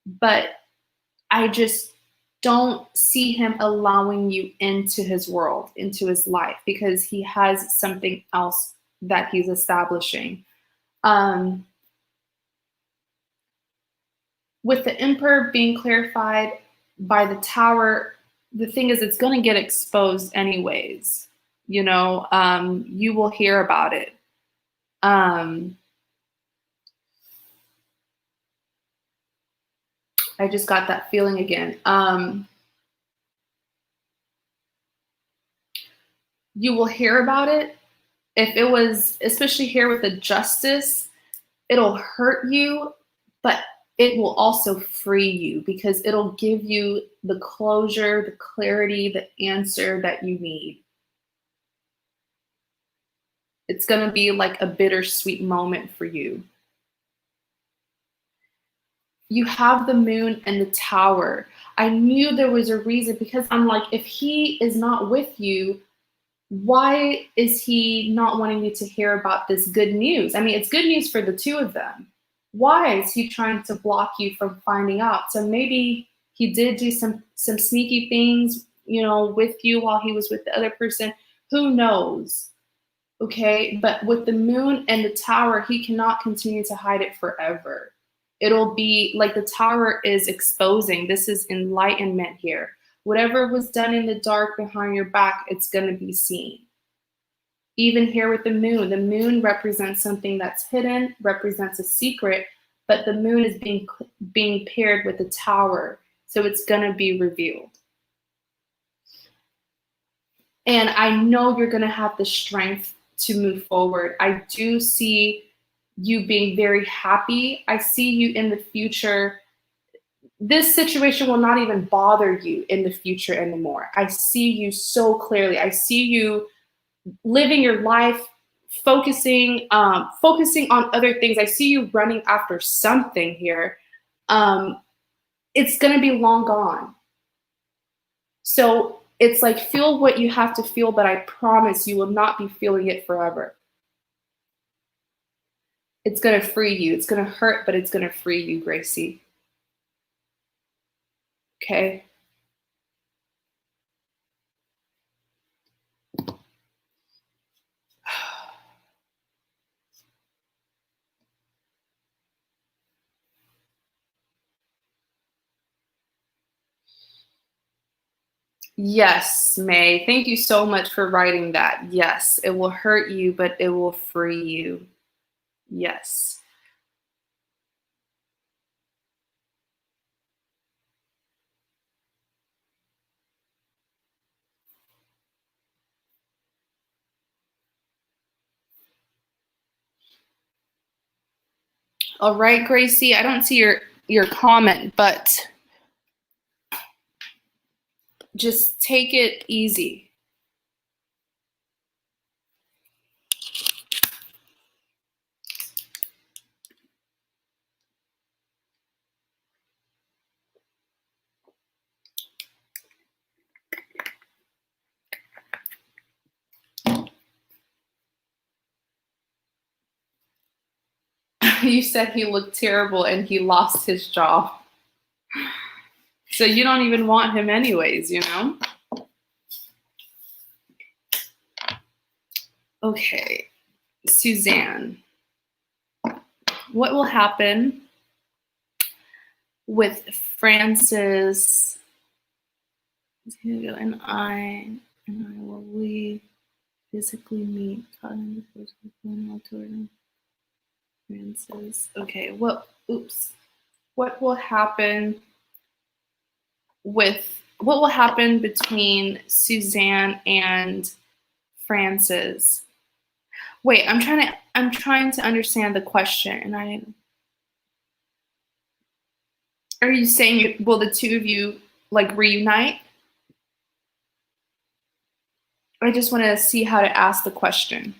but I just don't see him allowing you into his world, into his life, because he has something else that he's establishing. With the Emperor being clarified by the Tower, the thing is, it's going to get exposed anyways. You know, you will hear about it. I just got that feeling again. You will hear about it. If it was, especially here with the Justice, it'll hurt you, but it will also free you, because it'll give you the closure, the clarity, the answer that you need. It's going to be like a bittersweet moment for you. You have the Moon and the Tower. I knew there was a reason, because I'm like, if he is not with you, why is he not wanting you to hear about this good news? I mean, it's good news for the two of them. Why is he trying to block you from finding out? So maybe he did do some sneaky things, you know, with you while he was with the other person. Who knows? Okay, but with the Moon and the Tower, he cannot continue to hide it forever. It'll be like the Tower is exposing. This is enlightenment here. Whatever was done in the dark behind your back, it's going to be seen. Even here with the Moon represents something that's hidden, represents a secret, but the Moon is being paired with the Tower, so it's going to be revealed. And I know you're going to have the strength to move forward. I do see you being very happy. I see you in the future. This situation will not even bother you in the future anymore. I see you so clearly. I see you living your life, focusing on other things. I see you running after something here. It's going to be long gone. So it's like, feel what you have to feel, but I promise you will not be feeling it forever. It's going to free you. It's going to hurt, but it's going to free you, Gracie. Okay? Yes, May. Thank you so much for writing that. Yes, it will hurt you, but it will free you. Yes. All right, Gracie, I don't see your comment, but just take it easy. You said he looked terrible and he lost his job. So you don't even want him anyways, you know? Okay, Suzanne. What will happen with Francis and I will leave physically meet Francis. Okay, what will happen between Suzanne and Francis? Wait, I'm trying to understand the question. And are you saying will the two of you like reunite? I just want to see how to ask the question.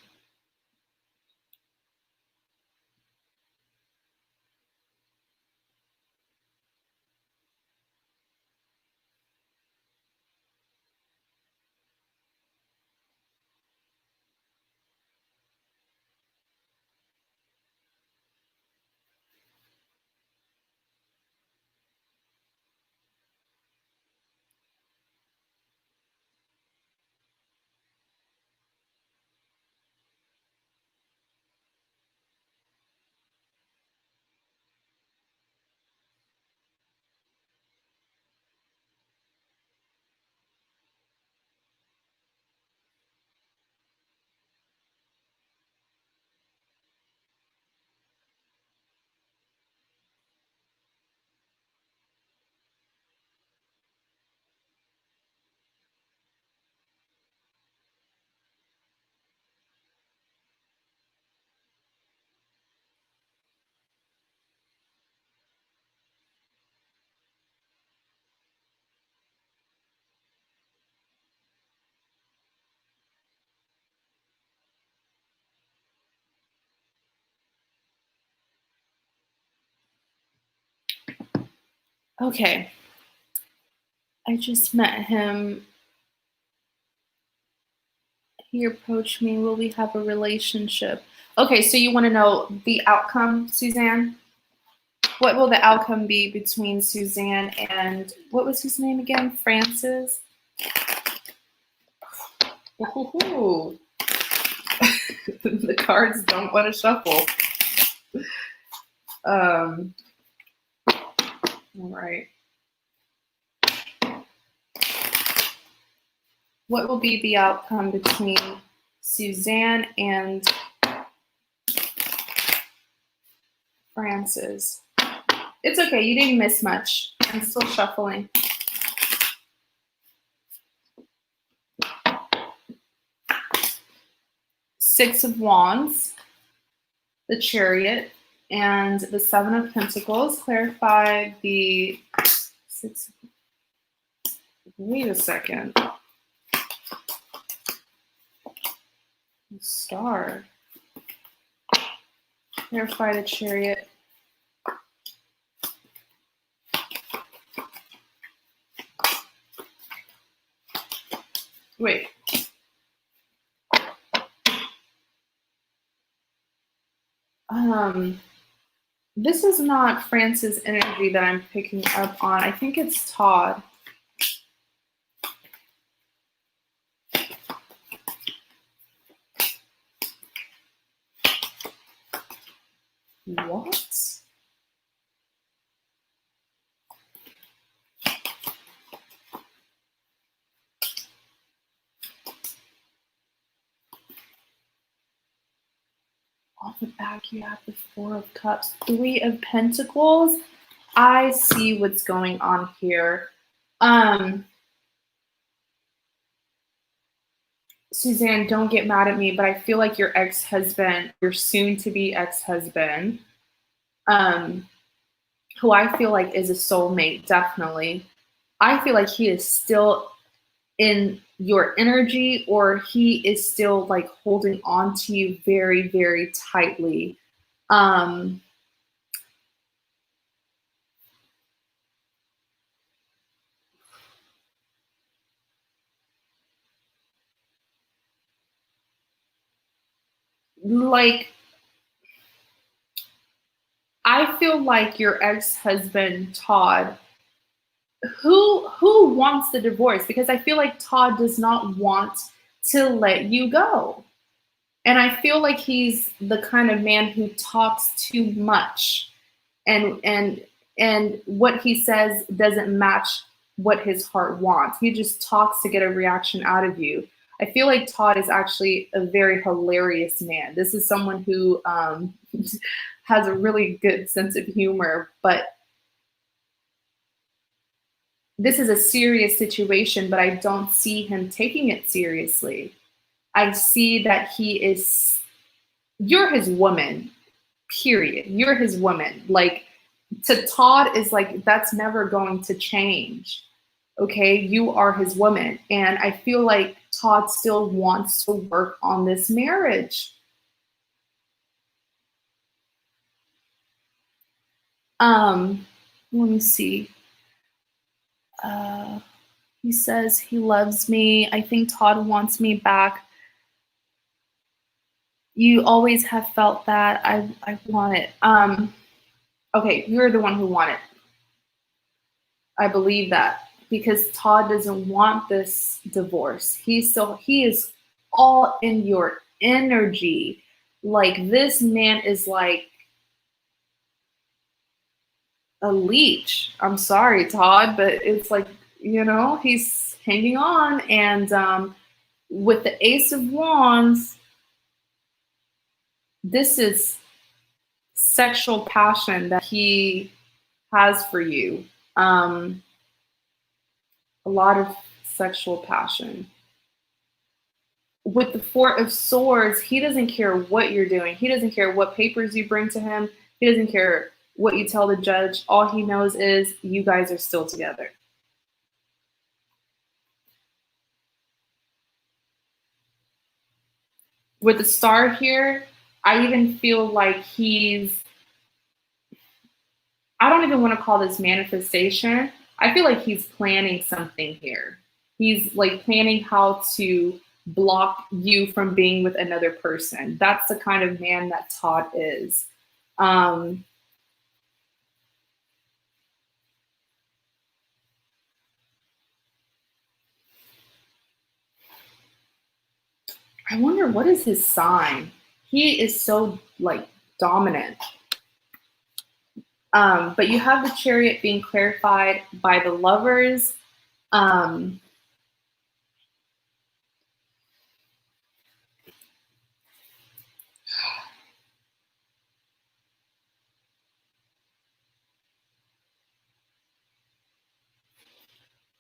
Okay. I just met him. He approached me. Will we have a relationship? Okay, so you want to know the outcome, Suzanne? What will the outcome be between Suzanne and, what was his name again? Francis? Ooh. The cards don't want to shuffle. All right. What will be the outcome between Suzanne and Francis? It's okay, you didn't miss much. I'm still shuffling. Six of Wands, the Chariot, and the Seven of Pentacles. Clarify the six. Wait a second. Star. Clarify the Chariot. Wait. This is not France's energy that I'm picking up on. I think it's Todd. What? On the back, you have the Four of Cups, Three of Pentacles. I see what's going on here. Suzanne, don't get mad at me, but I feel like your ex-husband, your soon-to-be ex-husband, who I feel like is a soulmate, definitely. I feel like he is still in your energy, or he is still like holding on to you very, very tightly. Like, I feel like your ex-husband, Todd, who wants the divorce? Because I feel like Todd does not want to let you go. And I feel like he's the kind of man who talks too much, and what he says doesn't match what his heart wants. He just talks to get a reaction out of you. I feel like Todd is actually a very hilarious man. This is someone who has a really good sense of humor, but this is a serious situation, but I don't see him taking it seriously. I see that you're his woman, period. You're his woman. Like, to Todd is like, that's never going to change. Okay, you are his woman. And I feel like Todd still wants to work on this marriage. Let me see. Uh, he says he loves me. I think Todd wants me back. You always have felt that. I want it. Okay, you're the one who want it. I believe that because Todd doesn't want this divorce. He is all in your energy. Like, this man is like a leech. I'm sorry, Todd, but it's like, he's hanging on. And with the Ace of Wands, this is sexual passion that he has for you. A lot of sexual passion. With the Four of Swords, he doesn't care what you're doing. He doesn't care what papers you bring to him. He doesn't care what you tell the judge. All he knows is you guys are still together. With the Star here, I even feel like I don't even want to call this manifestation. I feel like he's planning something here. He's like planning how to block you from being with another person. That's the kind of man that Todd is. Um, I wonder, what is his sign? He is so like dominant. But you have the Chariot being clarified by the Lovers. Um,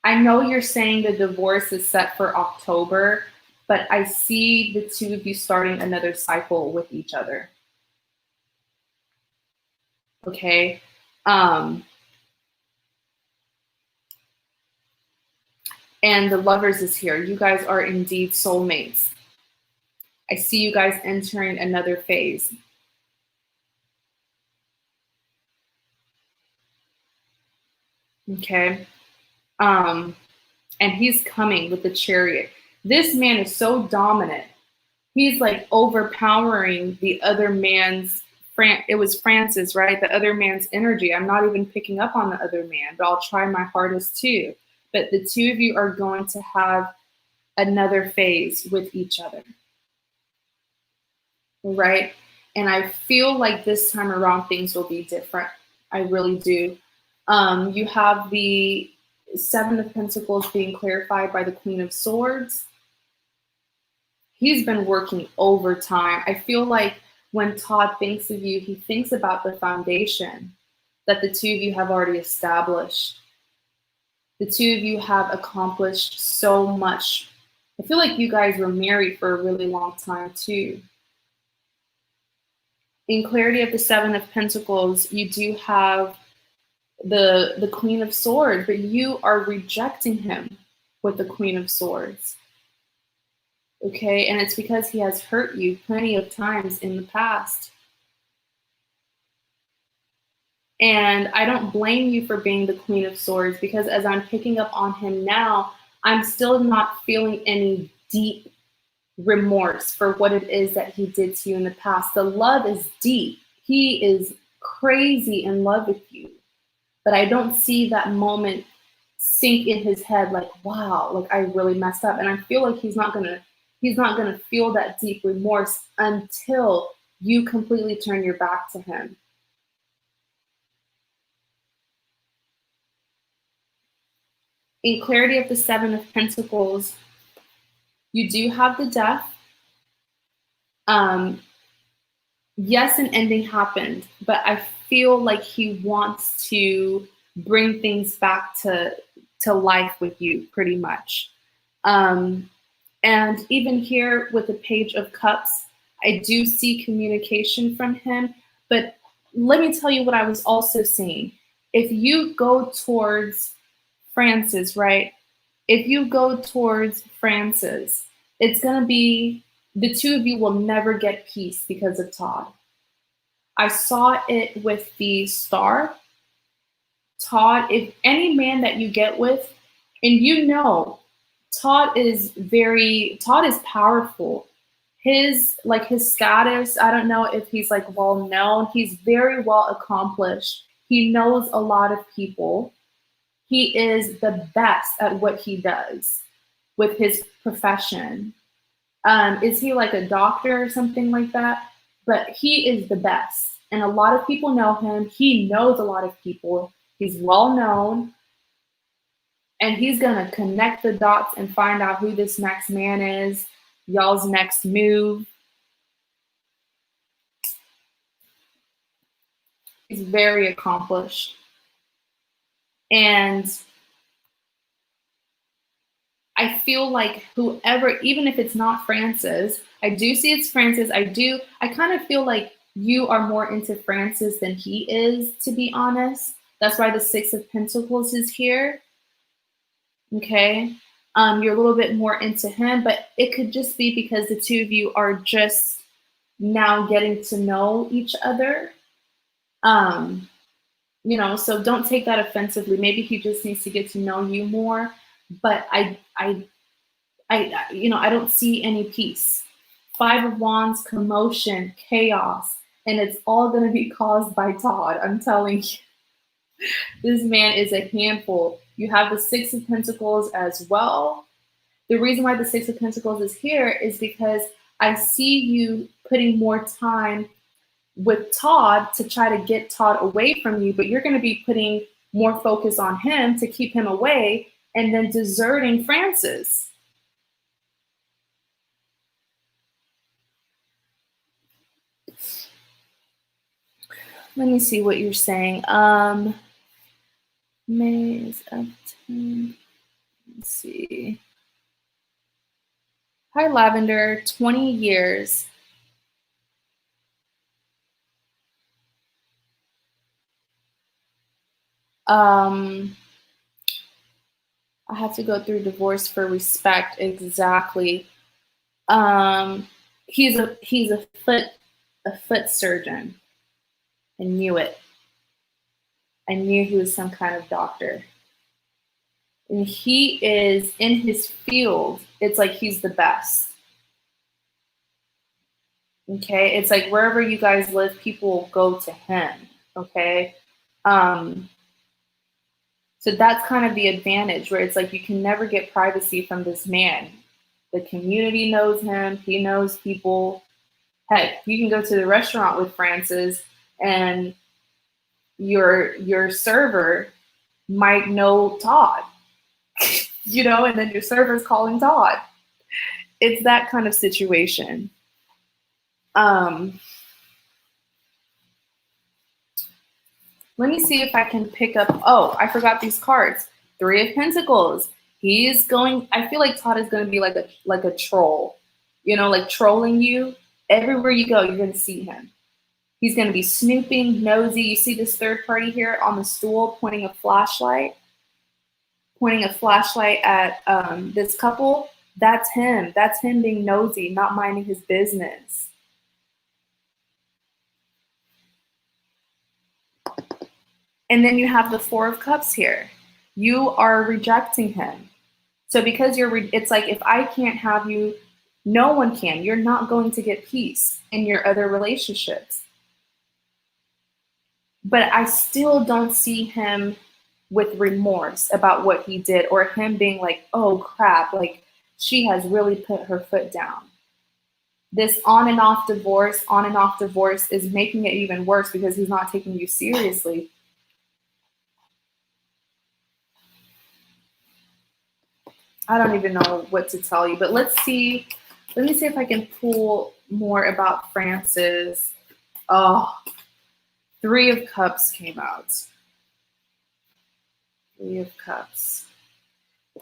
I know you're saying the divorce is set for October, but I see the two of you starting another cycle with each other. Okay. Um, and the Lovers is here. You guys are indeed soulmates. I see you guys entering another phase. Okay. And he's coming with the Chariot. This man is so dominant. He's like overpowering the other man's. It was Francis, right? The other man's energy. I'm not even picking up on the other man, but I'll try my hardest too. But the two of you are going to have another phase with each other, right? And I feel like this time around things will be different. I really do. You have the Seven of Pentacles being clarified by the Queen of Swords. He's been working overtime. I feel like when Todd thinks of you, he thinks about the foundation that the two of you have already established. The two of you have accomplished so much. I feel like you guys were married for a really long time too. In clarity of the Seven of Pentacles, you do have the Queen of Swords, but you are rejecting him with the Queen of Swords. Okay, and it's because he has hurt you plenty of times in the past. And I don't blame you for being the Queen of Swords, because as I'm picking up on him now, I'm still not feeling any deep remorse for what it is that he did to you in the past. The love is deep. He is crazy in love with you. But I don't see that moment sink in his head like, wow, like I really messed up. And I feel like he's not gonna feel that deep remorse until you completely turn your back to him. In clarity of the Seven of Pentacles, You do have the death. Yes, an ending happened, but I feel like he wants to bring things back to life with you, pretty much. And even here with the Page of Cups, I do see communication from him. But let me tell you what I was also seeing. If you go towards Francis, right? If you go towards Francis, it's going to be the two of you will never get peace because of Todd. I saw it with the star. Todd, if any man that you get with, and you know, Todd is powerful. His status, I don't know if he's like well known. He's very well accomplished. He knows a lot of people. He is the best at what he does with his profession. Is he like a doctor or something like that? But he is the best. And a lot of people know him. He knows a lot of people. He's well known. And he's going to connect the dots and find out who this next man is, y'all's next move. He's very accomplished. And I feel like whoever, even if it's not Francis, I do see it's Francis. I kind of feel like you are more into Francis than he is, to be honest. That's why the Six of Pentacles is here. Okay. You're a little bit more into him, but it could just be because the two of you are just now getting to know each other. So don't take that offensively. Maybe he just needs to get to know you more. But I don't see any peace. Five of Wands, commotion, chaos, and it's all going to be caused by Todd. I'm telling you, this man is a handful. You have the Six of Pentacles as well. The reason why the Six of Pentacles is here is because I see you putting more time with Todd to try to get Todd away from you, but you're going to be putting more focus on him to keep him away and then deserting Francis. Let me see what you're saying. May is up 10. Let's see. Hi, Lavender, 20 years. I have to go through divorce for respect. Exactly. He's a foot surgeon. I knew it. I knew he was some kind of doctor. And he is in his field. It's like he's the best. Okay. It's like wherever you guys live, people go to him. Okay. So that's kind of the advantage where it's like you can never get privacy from this man. The community knows him. He knows people. Heck, you can go to the restaurant with Francis and your server might know Todd, and then your server's calling Todd. It's that kind of situation. Let me see if I can pick up. Oh, I forgot these cards. Three of Pentacles. I feel like Todd is going to be like a troll, like trolling you. Everywhere you go, you're going to see him. He's going to be snooping, nosy. You see this third party here on the stool pointing a flashlight at this couple. That's him. That's him being nosy, not minding his business. And then you have the Four of Cups here. You are rejecting him. So because it's like, if I can't have you, no one can. You're not going to get peace in your other relationships. But I still don't see him with remorse about what he did, or him being like, oh crap, like she has really put her foot down. This on and off divorce is making it even worse because he's not taking you seriously. I don't even know what to tell you, but let's see. Let me see if I can pull more about Francis. Oh, Three of Cups came out. Three of Cups.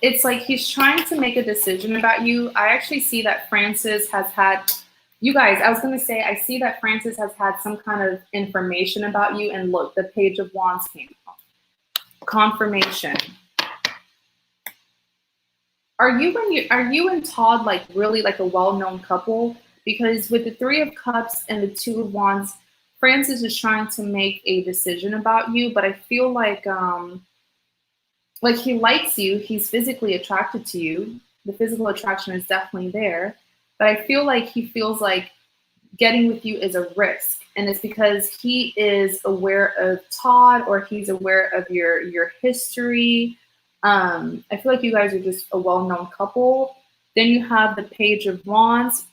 It's like he's trying to make a decision about you. I actually see that Francis has had, you guys, I was going to say, I see that Francis has had some kind of information about you. And look, the Page of Wands came out. Confirmation. Are you and Todd like really like a well-known couple? Because with the Three of Cups and the Two of Wands, Francis is trying to make a decision about you, but I feel like he likes you, he's physically attracted to you. The physical attraction is definitely there, but I feel like he feels like getting with you is a risk, and it's because he is aware of Todd, or he's aware of your history. I feel like you guys are just a well-known couple. Then you have the Page of Wands.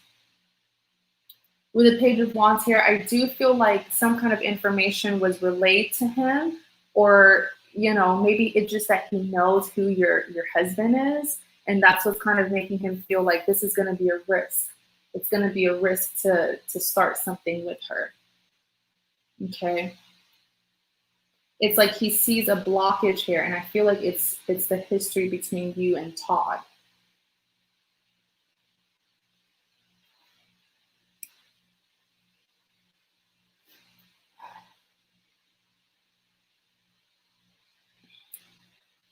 With the Page of Wands here, I do feel like some kind of information was relayed to him, or maybe it's just that he knows who your husband is, and that's what's kind of making him feel like this is going to be a risk. It's going to be a risk to start something with her. Okay. It's like he sees a blockage here, and I feel like it's the history between you and Todd.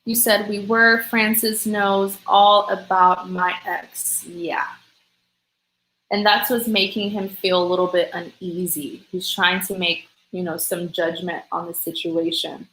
You said we were. Francis knows all about my ex. Yeah. And that's what's making him feel a little bit uneasy. He's trying to make, some judgment on the situation.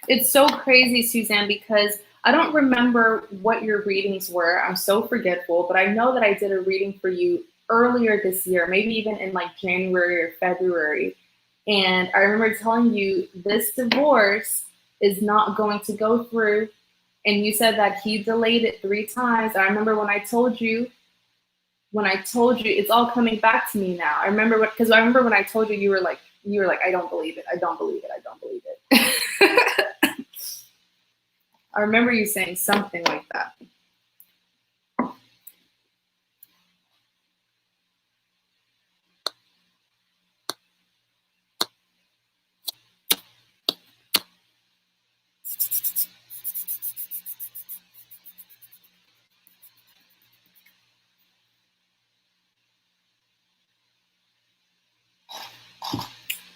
It's so crazy, Suzanne, because I don't remember what your readings were. I'm so forgetful, but I know that I did a reading for you earlier this year, maybe even in like January or February. And I remember telling you this divorce is not going to go through. And you said that he delayed it 3 times. I remember when I told you it's all coming back to me now. I remember because I remember when I told you, you were like, I don't believe it. I don't believe it. I don't believe it. I remember you saying something like that.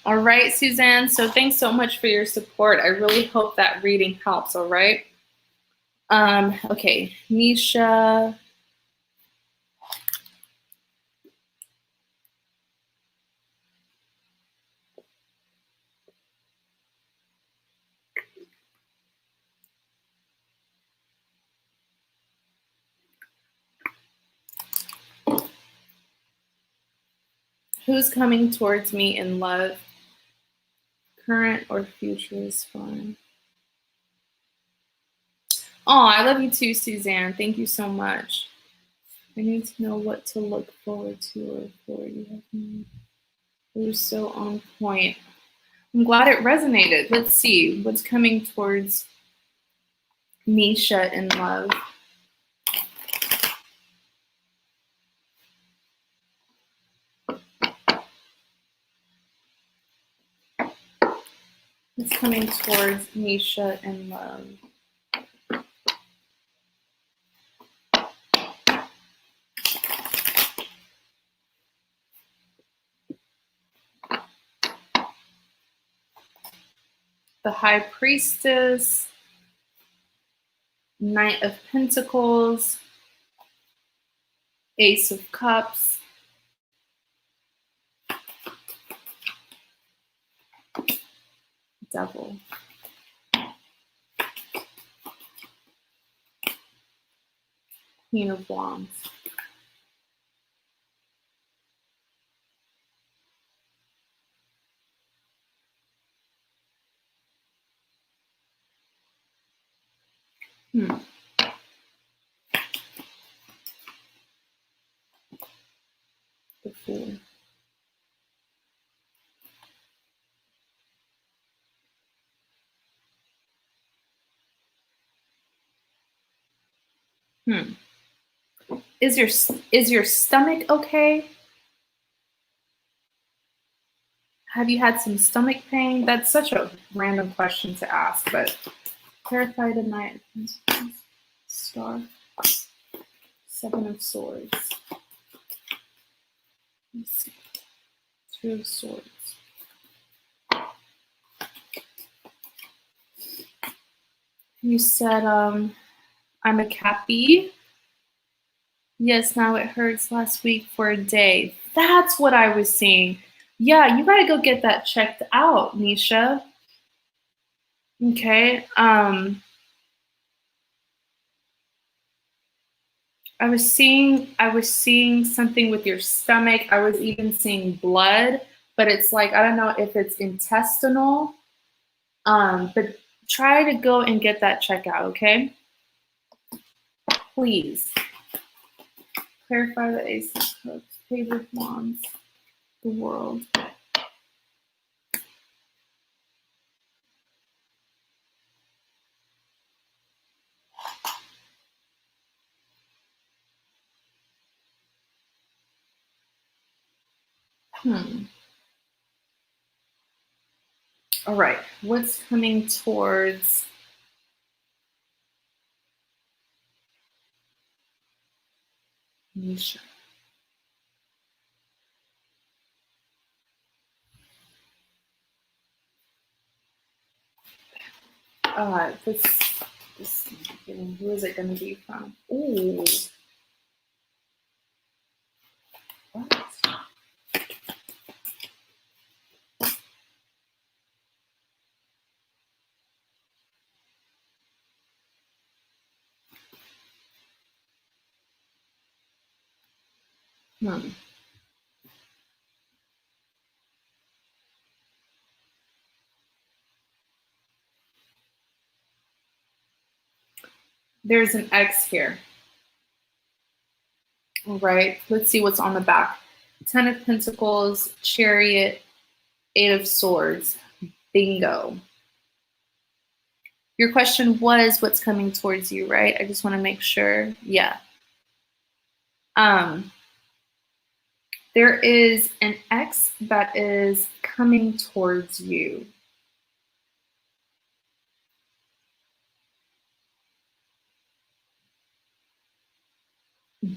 All right, Suzanne. So thanks so much for your support. I really hope that reading helps. All right. Okay, Nisha. Who's coming towards me in love? Current or future is fine. Oh, I love you too, Suzanne. Thank you so much. I need to know what to look forward to or for you. You're so on point. I'm glad it resonated. Let's see what's coming towards Nisha in love. What's coming towards Nisha in love? The High Priestess, Knight of Pentacles, Ace of Cups, Devil. Queen of Wands. The Fool. Hmm. Is your stomach okay? Have you had some stomach pain? That's such a random question to ask, but clarify the Knight of Pentacles, Star, Seven of Swords. Let's see. Two of Swords. You said, I'm a Cappy. Yes, now it hurts last week for a day. That's what I was seeing. Yeah, you gotta go get that checked out, Nisha. Okay. I was seeing something with your stomach. I was even seeing blood, but it's like, I don't know if it's intestinal. But try to go and get that checked out, okay? Please. Clarify the Ace of Cups, Page of Wands, the World. All right, what's coming towards Nisha? Who is it going to be from? Ooh. What? There's an X here. All right, let's see what's on the back. 10 of Pentacles, Chariot, 8 of Swords. Bingo. Your question was what's coming towards you, right? I just want to make sure. Yeah. There is an X that is coming towards you.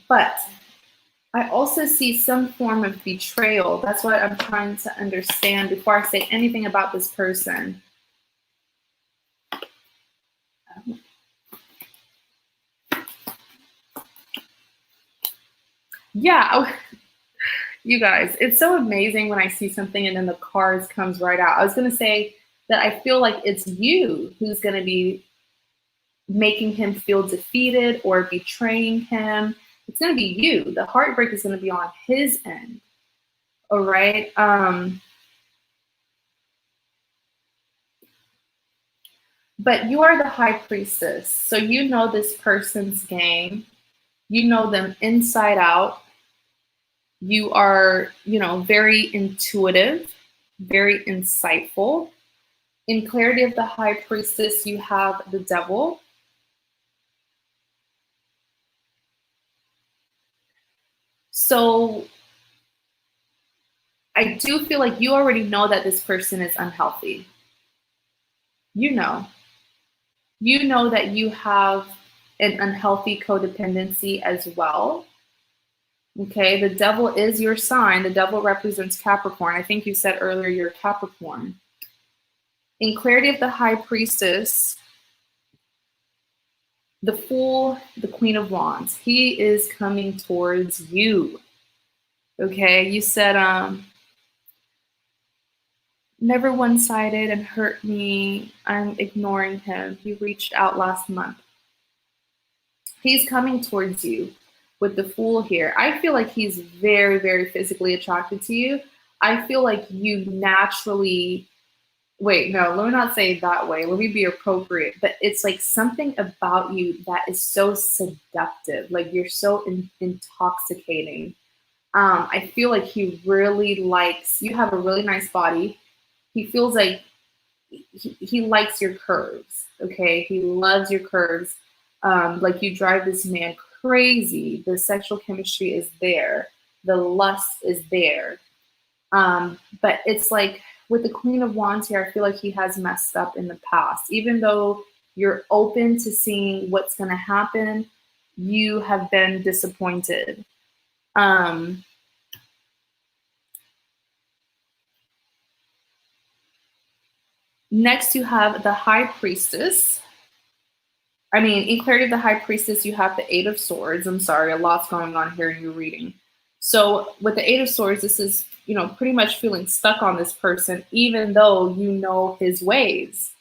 But I also see some form of betrayal. That's what I'm trying to understand before I say anything about this person. Yeah, you guys, it's so amazing when I see something and then the cards comes right out. I was going to say that I feel like it's you who's going to be making him feel defeated or betraying him. It's going to be you. The heartbreak is going to be on his end. All right. But you are the High Priestess. So you know this person's game. You know them inside out. You are, very intuitive, very insightful. In clarity of the High Priestess, you have the Devil. So I do feel like you already know that this person is unhealthy. You know that you have an unhealthy codependency as well. Okay, the Devil is your sign. The Devil represents Capricorn. I think you said earlier you're Capricorn. In clarity of the High Priestess, the Fool, the Queen of Wands, he is coming towards you. Okay, you said, never one-sided and hurt me. I'm ignoring him. He reached out last month. He's coming towards you with the Fool here. I feel like he's very, very physically attracted to you. I feel like you naturally, wait, no, let me not say it that way. Let me be appropriate. But it's like something about you that is so seductive. Like you're so intoxicating. I feel like he really likes, you have a really nice body. He feels like he likes your curves. Okay. He loves your curves. Like you drive this man crazy. The sexual chemistry is there. The lust is there. But it's like with the Queen of Wands here, I feel like he has messed up in the past. Even though you're open to seeing what's going to happen, you have been disappointed. Next, you have the High Priestess. I mean, in clarity of the High Priestess, you have the Eight of Swords. I'm sorry, a lot's going on here in your reading. So with the Eight of Swords, this is, you know, pretty much feeling stuck on this person, even though you know his ways.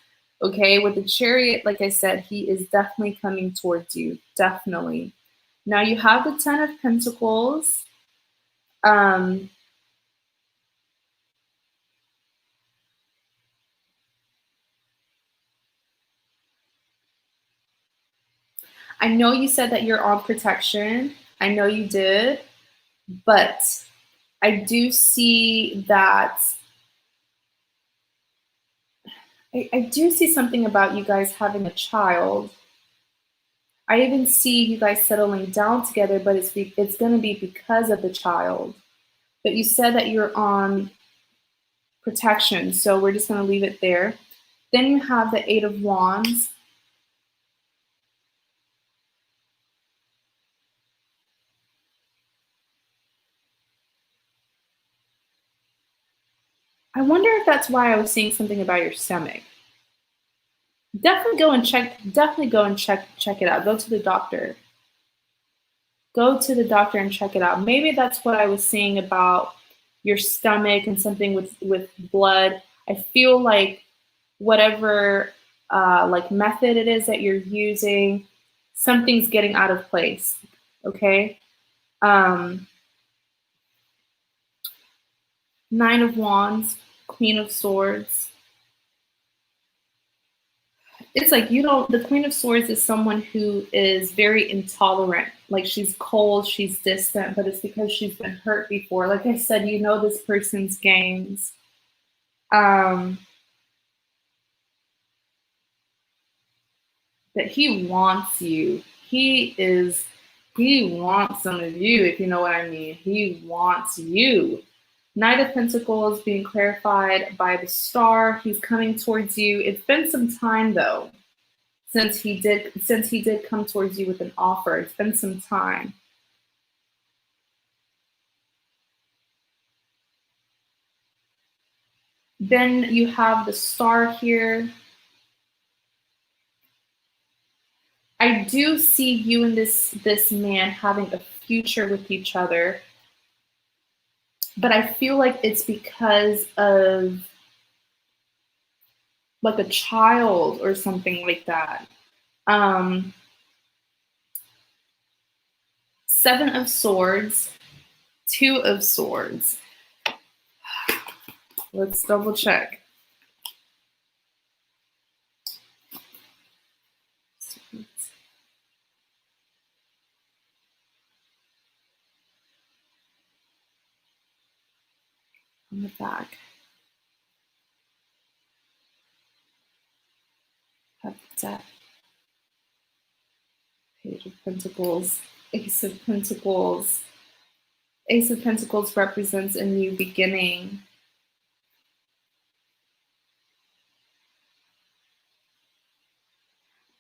Okay, with the Chariot, like I said, he is definitely coming towards you, definitely. Now you have the Ten of Pentacles. I know you said that you're on protection. I know you did, but I do see that I do see something about you guys having a child. I even see you guys settling down together, but it's going to be because of the child. But you said that you're on protection, so we're just going to leave it there. Then you have the Eight of Wands. I wonder if that's why I was seeing something about your stomach. Definitely go and check it out. Go to the doctor. Go to the doctor and check it out. Maybe that's what I was seeing about your stomach and something with blood. I feel like whatever like method it is that you're using, something's getting out of place. Okay. Nine of Wands, Queen of Swords. It's like the Queen of Swords is someone who is very intolerant. Like she's cold, she's distant, but it's because she's been hurt before. Like I said, you know this person's games. That he wants you. He wants some of you, if you know what I mean. He wants you. Knight of Pentacles being clarified by the star. He's coming towards you. It's been some time though, since he did come towards you with an offer. It's been some time. Then you have the star here. I do see you and this man having a future with each other, but I feel like it's because of like a child or something like that. Seven of Swords, Two of Swords. Let's double check. On the back. Have Death. Page of Pentacles, Ace of Pentacles. Ace of Pentacles represents a new beginning.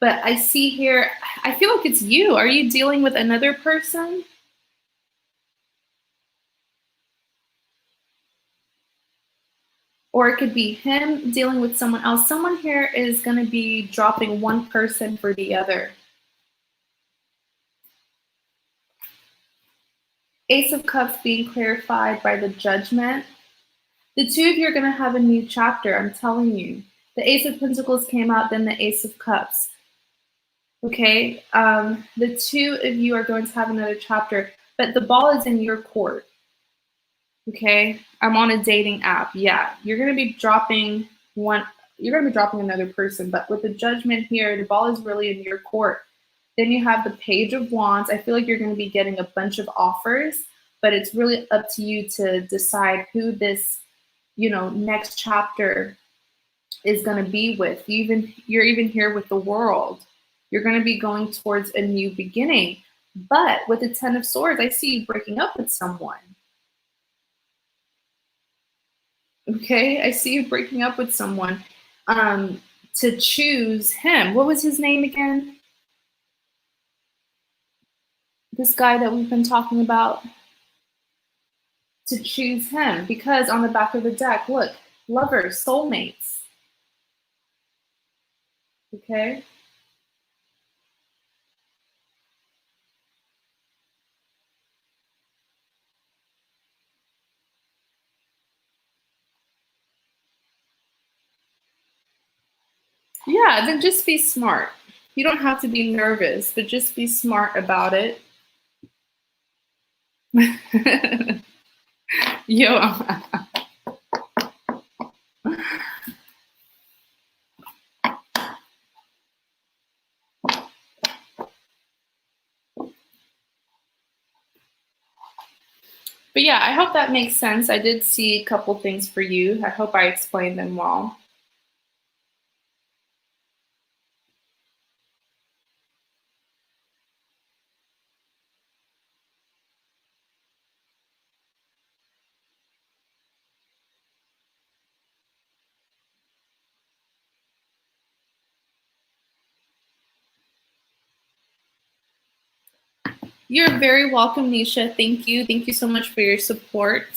But I see here, I feel like it's you. Are you dealing with another person? Or it could be him dealing with someone else. Someone here is going to be dropping one person for the other. Ace of Cups being clarified by the Judgment. The two of you are going to have a new chapter, I'm telling you. The Ace of Pentacles came out, then the Ace of Cups. Okay, the two of you are going to have another chapter, but the ball is in your court. Okay, I'm on a dating app. Yeah, you're going to be dropping another person, but with the Judgment here, the ball is really in your court. Then you have the Page of Wands. I feel like you're going to be getting a bunch of offers, but it's really up to you to decide who this, next chapter is going to be with. You're even here with the World. You're going to be going towards a new beginning. But with the Ten of Swords, I see you breaking up with someone. Okay, I see you breaking up with someone to choose him. What was his name again? This guy that we've been talking about. To choose him, because on the back of the deck, look, lovers, soulmates. Okay. Yeah, then just be smart. You don't have to be nervous, but just be smart about it. Yo. But yeah, I hope that makes sense. I did see a couple things for you. I hope I explained them well. You're very welcome, Nisha. Thank you. Thank you so much for your support.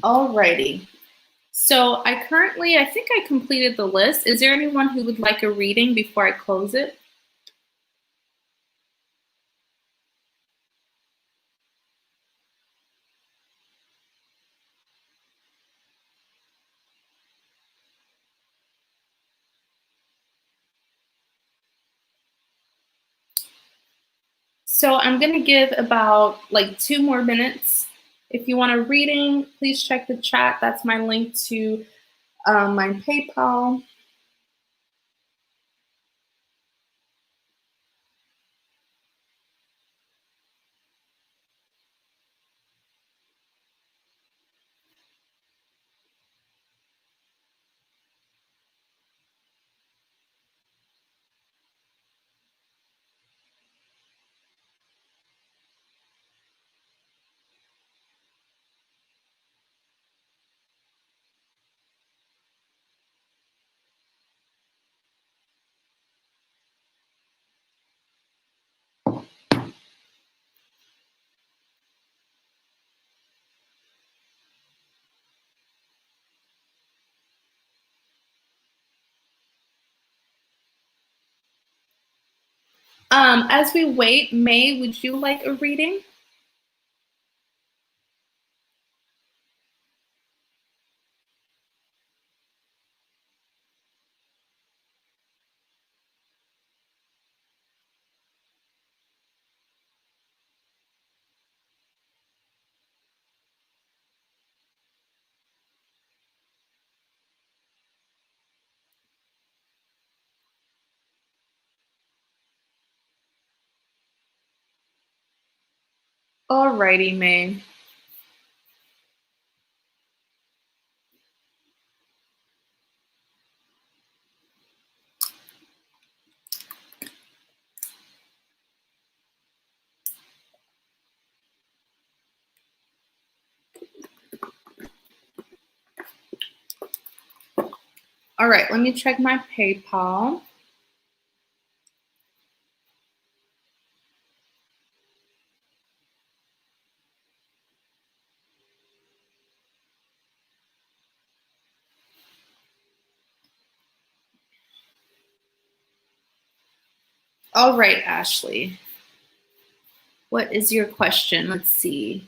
Alrighty. So I think I completed the list. Is there anyone who would like a reading before I close it? So I'm going to give about like 2 more minutes. If you want a reading, please check the chat. That's my link to my PayPal. As we wait, May, would you like a reading? Alrighty, May. All right, let me check my PayPal. All right, Ashley. What is your question? Let's see.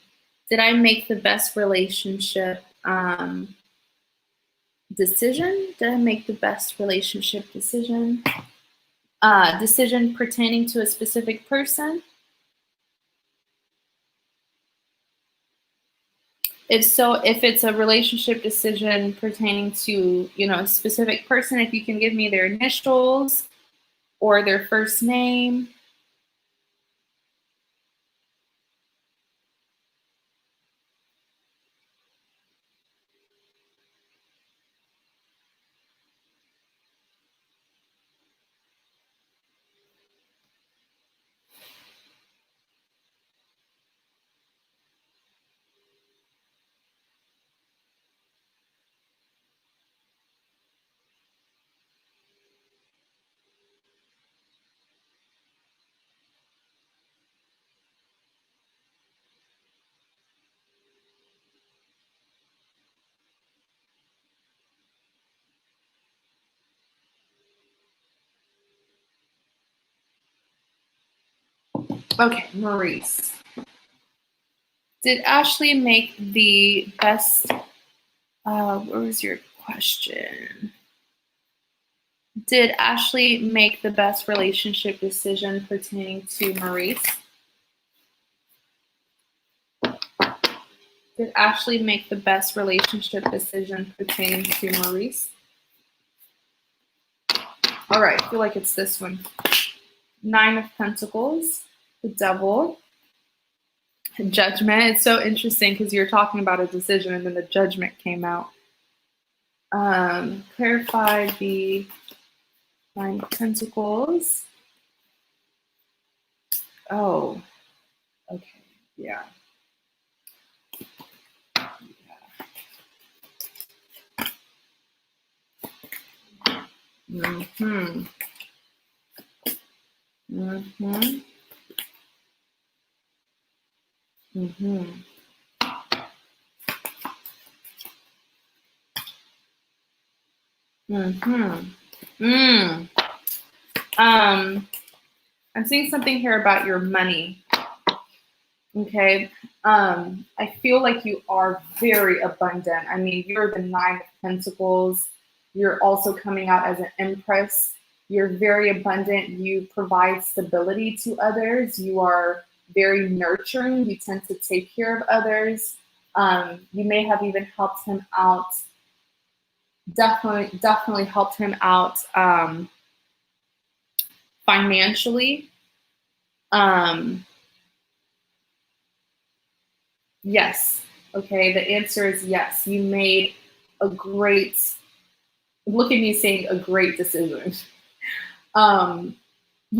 Did I make the best relationship? decision. Did I make the best relationship decision? Decision pertaining to a specific person. If so, if it's a relationship decision pertaining to, a specific person, if you can give me their initials or their first name. Okay, Maurice. Did Ashley make the best, what was your question? Did Ashley make the best relationship decision pertaining to Maurice? Did Ashley make the best relationship decision pertaining to Maurice? All right, I feel like it's this one. 9 of Pentacles, the Devil, Judgment. It's so interesting because you're talking about a decision and then the Judgment came out. Clarify the 9 of Pentacles. Oh, okay, yeah. Mm-hmm. Mm-hmm. Mm-hmm. Mm-hmm. I'm seeing something here about your money. Okay. I feel like you are very abundant. I mean, you're the 9 of Pentacles. You're also coming out as an Empress. You're very abundant. You provide stability to others. You are very nurturing. You tend to take care of others. You may have even helped him out. Definitely helped him out financially. Yes. Okay. The answer is yes. You made a great, look at me saying a great decision. You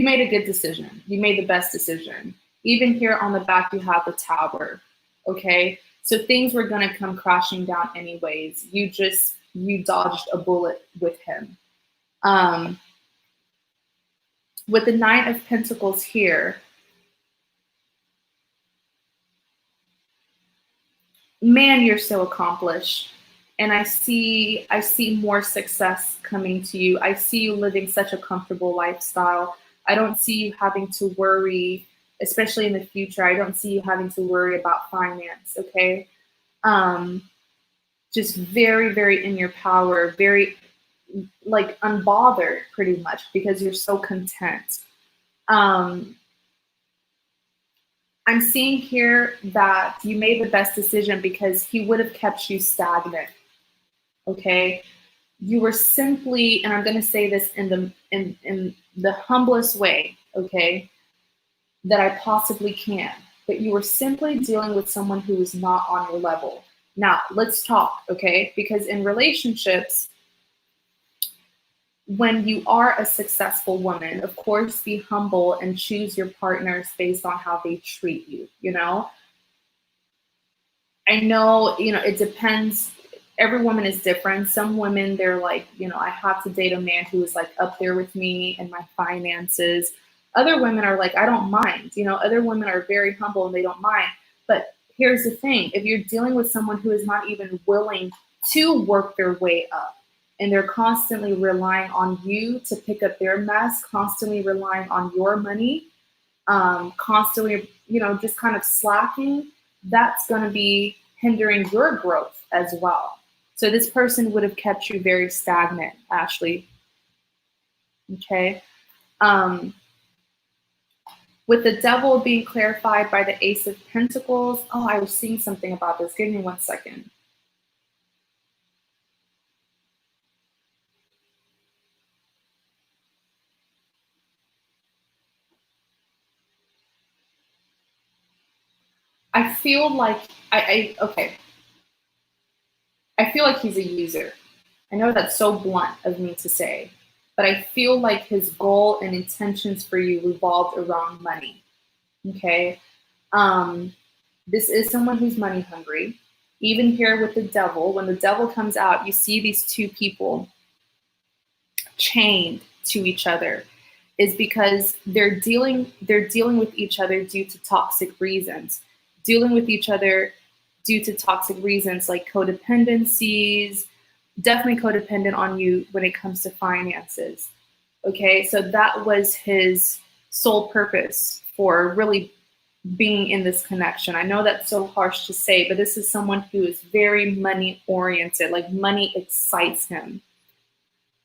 made a good decision. You made the best decision. Even here on the back, you have the Tower. Okay. So things were going to come crashing down anyways. You dodged a bullet with him. With the 9 of Pentacles here, man, you're so accomplished. And I see more success coming to you. I see you living such a comfortable lifestyle. I don't see you having to worry, especially in the future. I don't see you having to worry about finance, okay? Just very, very in your power, very like unbothered pretty much because you're so content. I'm seeing here that you made the best decision because he would have kept you stagnant. Okay, you were simply, and I'm going to say this in the humblest way, okay, that I possibly can, but you were simply dealing with someone who is not on your level. Now, let's talk, okay? Because in relationships, when you are a successful woman, of course, be humble and choose your partners based on how they treat you, you know? I know, it depends. Every woman is different. Some women, they're like, I have to date a man who is like up there with me and my finances. Other women are like, I don't mind. Other women are very humble and they don't mind. But here's the thing. If you're dealing with someone who is not even willing to work their way up and they're constantly relying on you to pick up their mess, constantly relying on your money, constantly, just kind of slacking, that's going to be hindering your growth as well. So this person would have kept you very stagnant, Ashley. Okay. With the Devil being clarified by the Ace of Pentacles. Oh, I was seeing something about this. Give me 1 second. I feel like okay. I feel like he's a user. I know that's so blunt of me to say, but I feel like his goal and intentions for you revolved around money. Okay. This is someone who's money hungry. Even here with the Devil, when the Devil comes out, you see these two people chained to each other, is because they're dealing with each other due to toxic reasons, dealing with each other due to toxic reasons like codependencies, definitely codependent on you when it comes to finances. Okay, so that was his sole purpose for really being in this connection. I know that's so harsh to say, but this is someone who is very money oriented, like money excites him.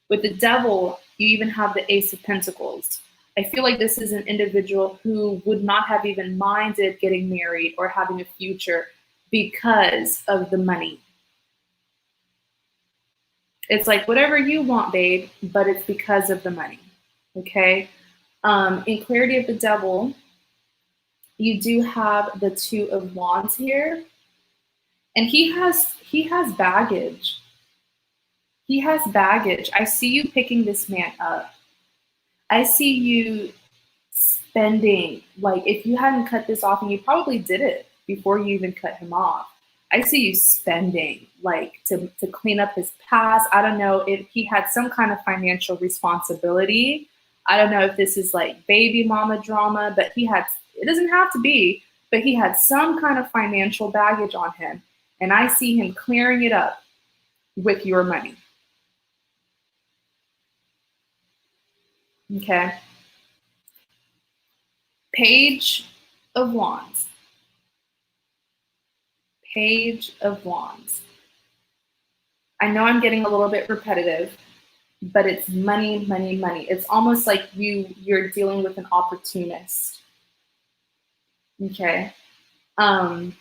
With the Devil, you even have the Ace of Pentacles. I feel like this is an individual who would not have even minded getting married or having a future because of the money. It's like, whatever you want, babe, but it's because of the money. Okay. In Clarity of the Devil, you do have the Two of Wands here, and he has baggage. He has baggage. I see you picking this man up. I see you spending, like, if you hadn't cut this off, and you probably did it before you even cut him off, I see you spending, like, to clean up his past. I don't know if he had some kind of financial responsibility. I don't know if this is like baby mama drama, but it doesn't have to be, but he had some kind of financial baggage on him. And I see him clearing it up with your money. Okay. Page of Wands. Page of Wands. I know I'm getting a little bit repetitive, but it's money, money, money. It's almost like you're dealing with an opportunist. Okay. I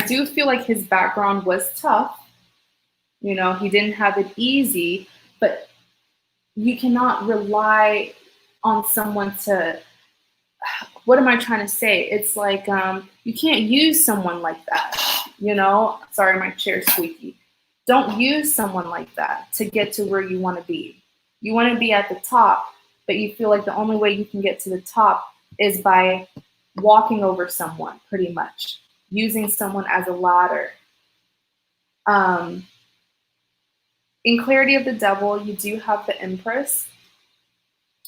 do feel like his background was tough. You know, he didn't have it easy, but you cannot rely on someone to, what am I trying to say? It's like, you can't use someone like that, you know? Sorry, my chair's squeaky. Don't use someone like that to get to where you want to be. You want to be at the top, but you feel like the only way you can get to the top is by walking over someone, pretty much, using someone as a ladder. In Clarity of the Devil, you do have the Empress.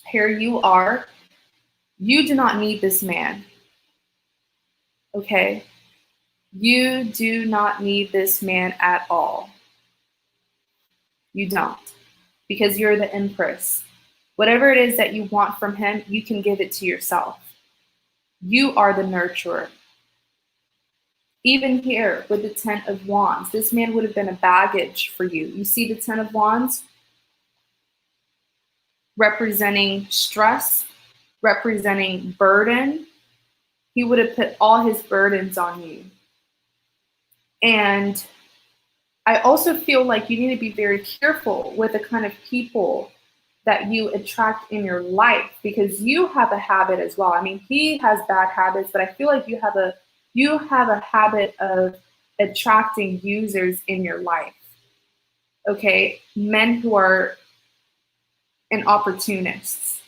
Here you are. You do not need this man. Okay? You do not need this man at all. You don't. Because you're the Empress. Whatever it is that you want from him, you can give it to yourself. You are the nurturer. Even here with the Ten of Wands, this man would have been a baggage for you. You see the Ten of Wands representing stress, representing burden. He would have put all his burdens on you. And I also feel like you need to be very careful with the kind of people that you attract in your life, because you have a habit as well. I mean, he has bad habits, but I feel like you have a habit of attracting users in your life. Okay, men who are opportunists.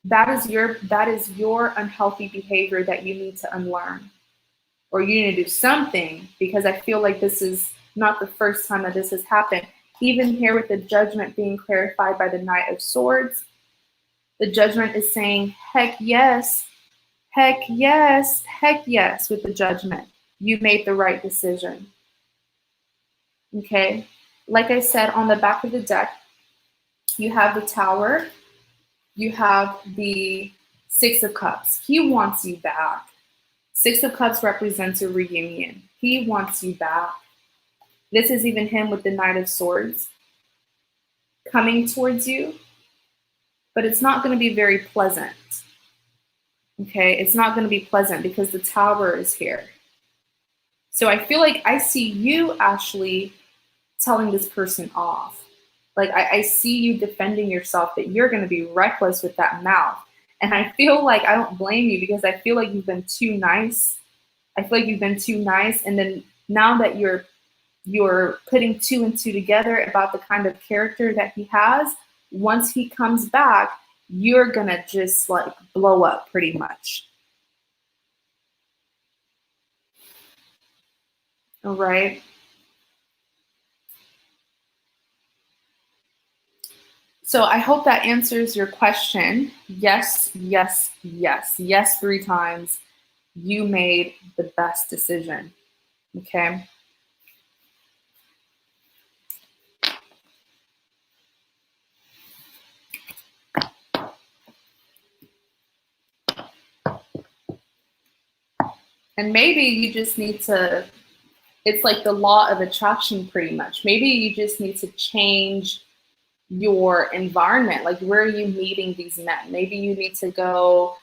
That is your unhealthy behavior that you need to unlearn, or you need to do something, because I feel like this is not the first time that this has happened. Even here with the Judgment being clarified by the Knight of Swords, the Judgment is saying, heck yes, heck yes, heck yes. With the Judgment, you made the right decision. Okay, like I said, on the back of the deck, you have the Tower, you have the Six of Cups. He wants you back. Six of Cups represents a reunion. He wants you back. This is even him with the Knight of Swords coming towards you, but it's not going to be very pleasant. Okay, it's not going to be pleasant because the Tower is here. So I feel like I see you actually telling this person off. Like I see you defending yourself, that you're going to be reckless with that mouth. And I feel like I don't blame you, because I feel like you've been too nice. I feel like you've been too nice. And then now that you're putting two and two together about the kind of character that he has, once he comes back, you're going to just like blow up pretty much. All right. So I hope that answers your question. Yes, yes, yes, yes, 3 times. You made the best decision. Okay. And maybe you just need to, it's like the law of attraction pretty much. Maybe you just need to change your environment. Like, where are you meeting these men? Maybe you need to go,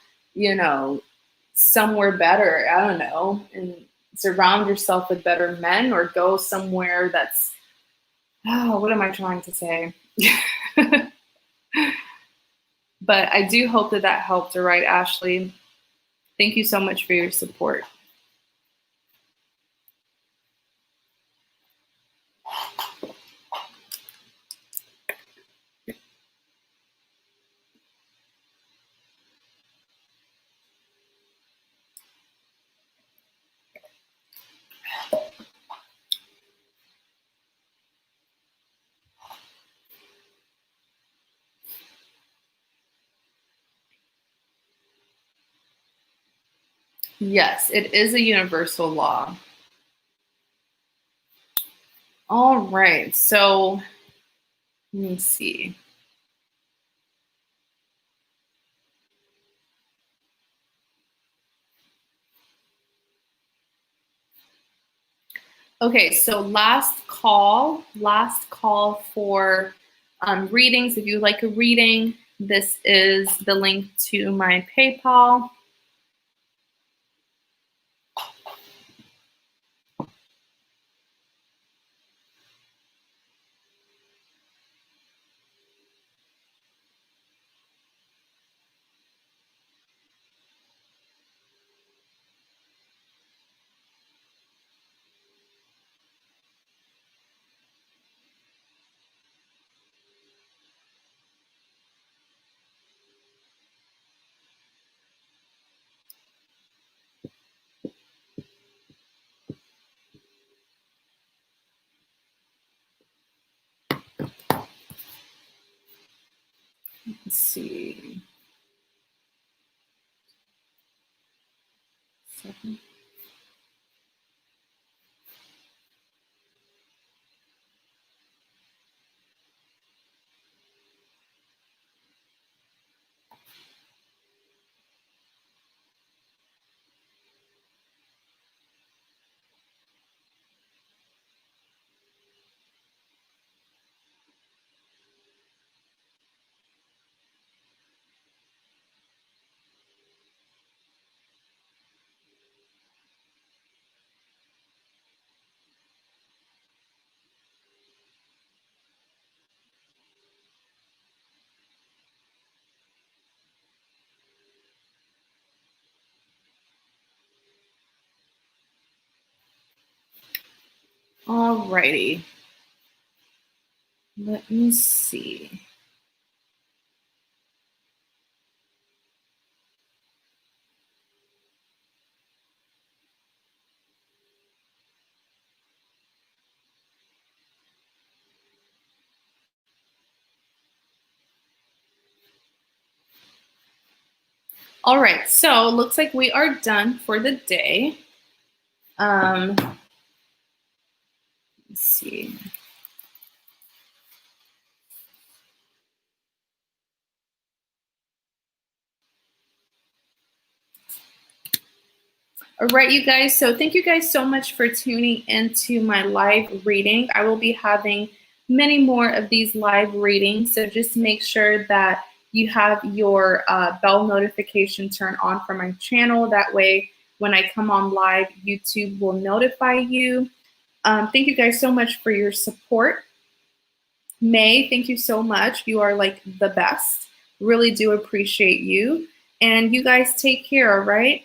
somewhere better. I don't know, and surround yourself with better men, or go somewhere that's, what am I trying to say? But I do hope that that helped. All right, Ashley. Thank you so much for your support. Yes, it is a universal law. All right, so let me see. Okay, so last call for readings. If you like a reading, this is the link to my PayPal. Let's see. Second. Alrighty. Let me see. All right, so looks like we are done for the day. Let's see. All right, you guys. So thank you guys so much for tuning into my live reading. I will be having many more of these live readings. So just make sure that you have your bell notification turned on for my channel. That way, when I come on live, YouTube will notify you. Thank you guys so much for your support. May, thank you so much. You are like the best. Really do appreciate you. And you guys take care, all right?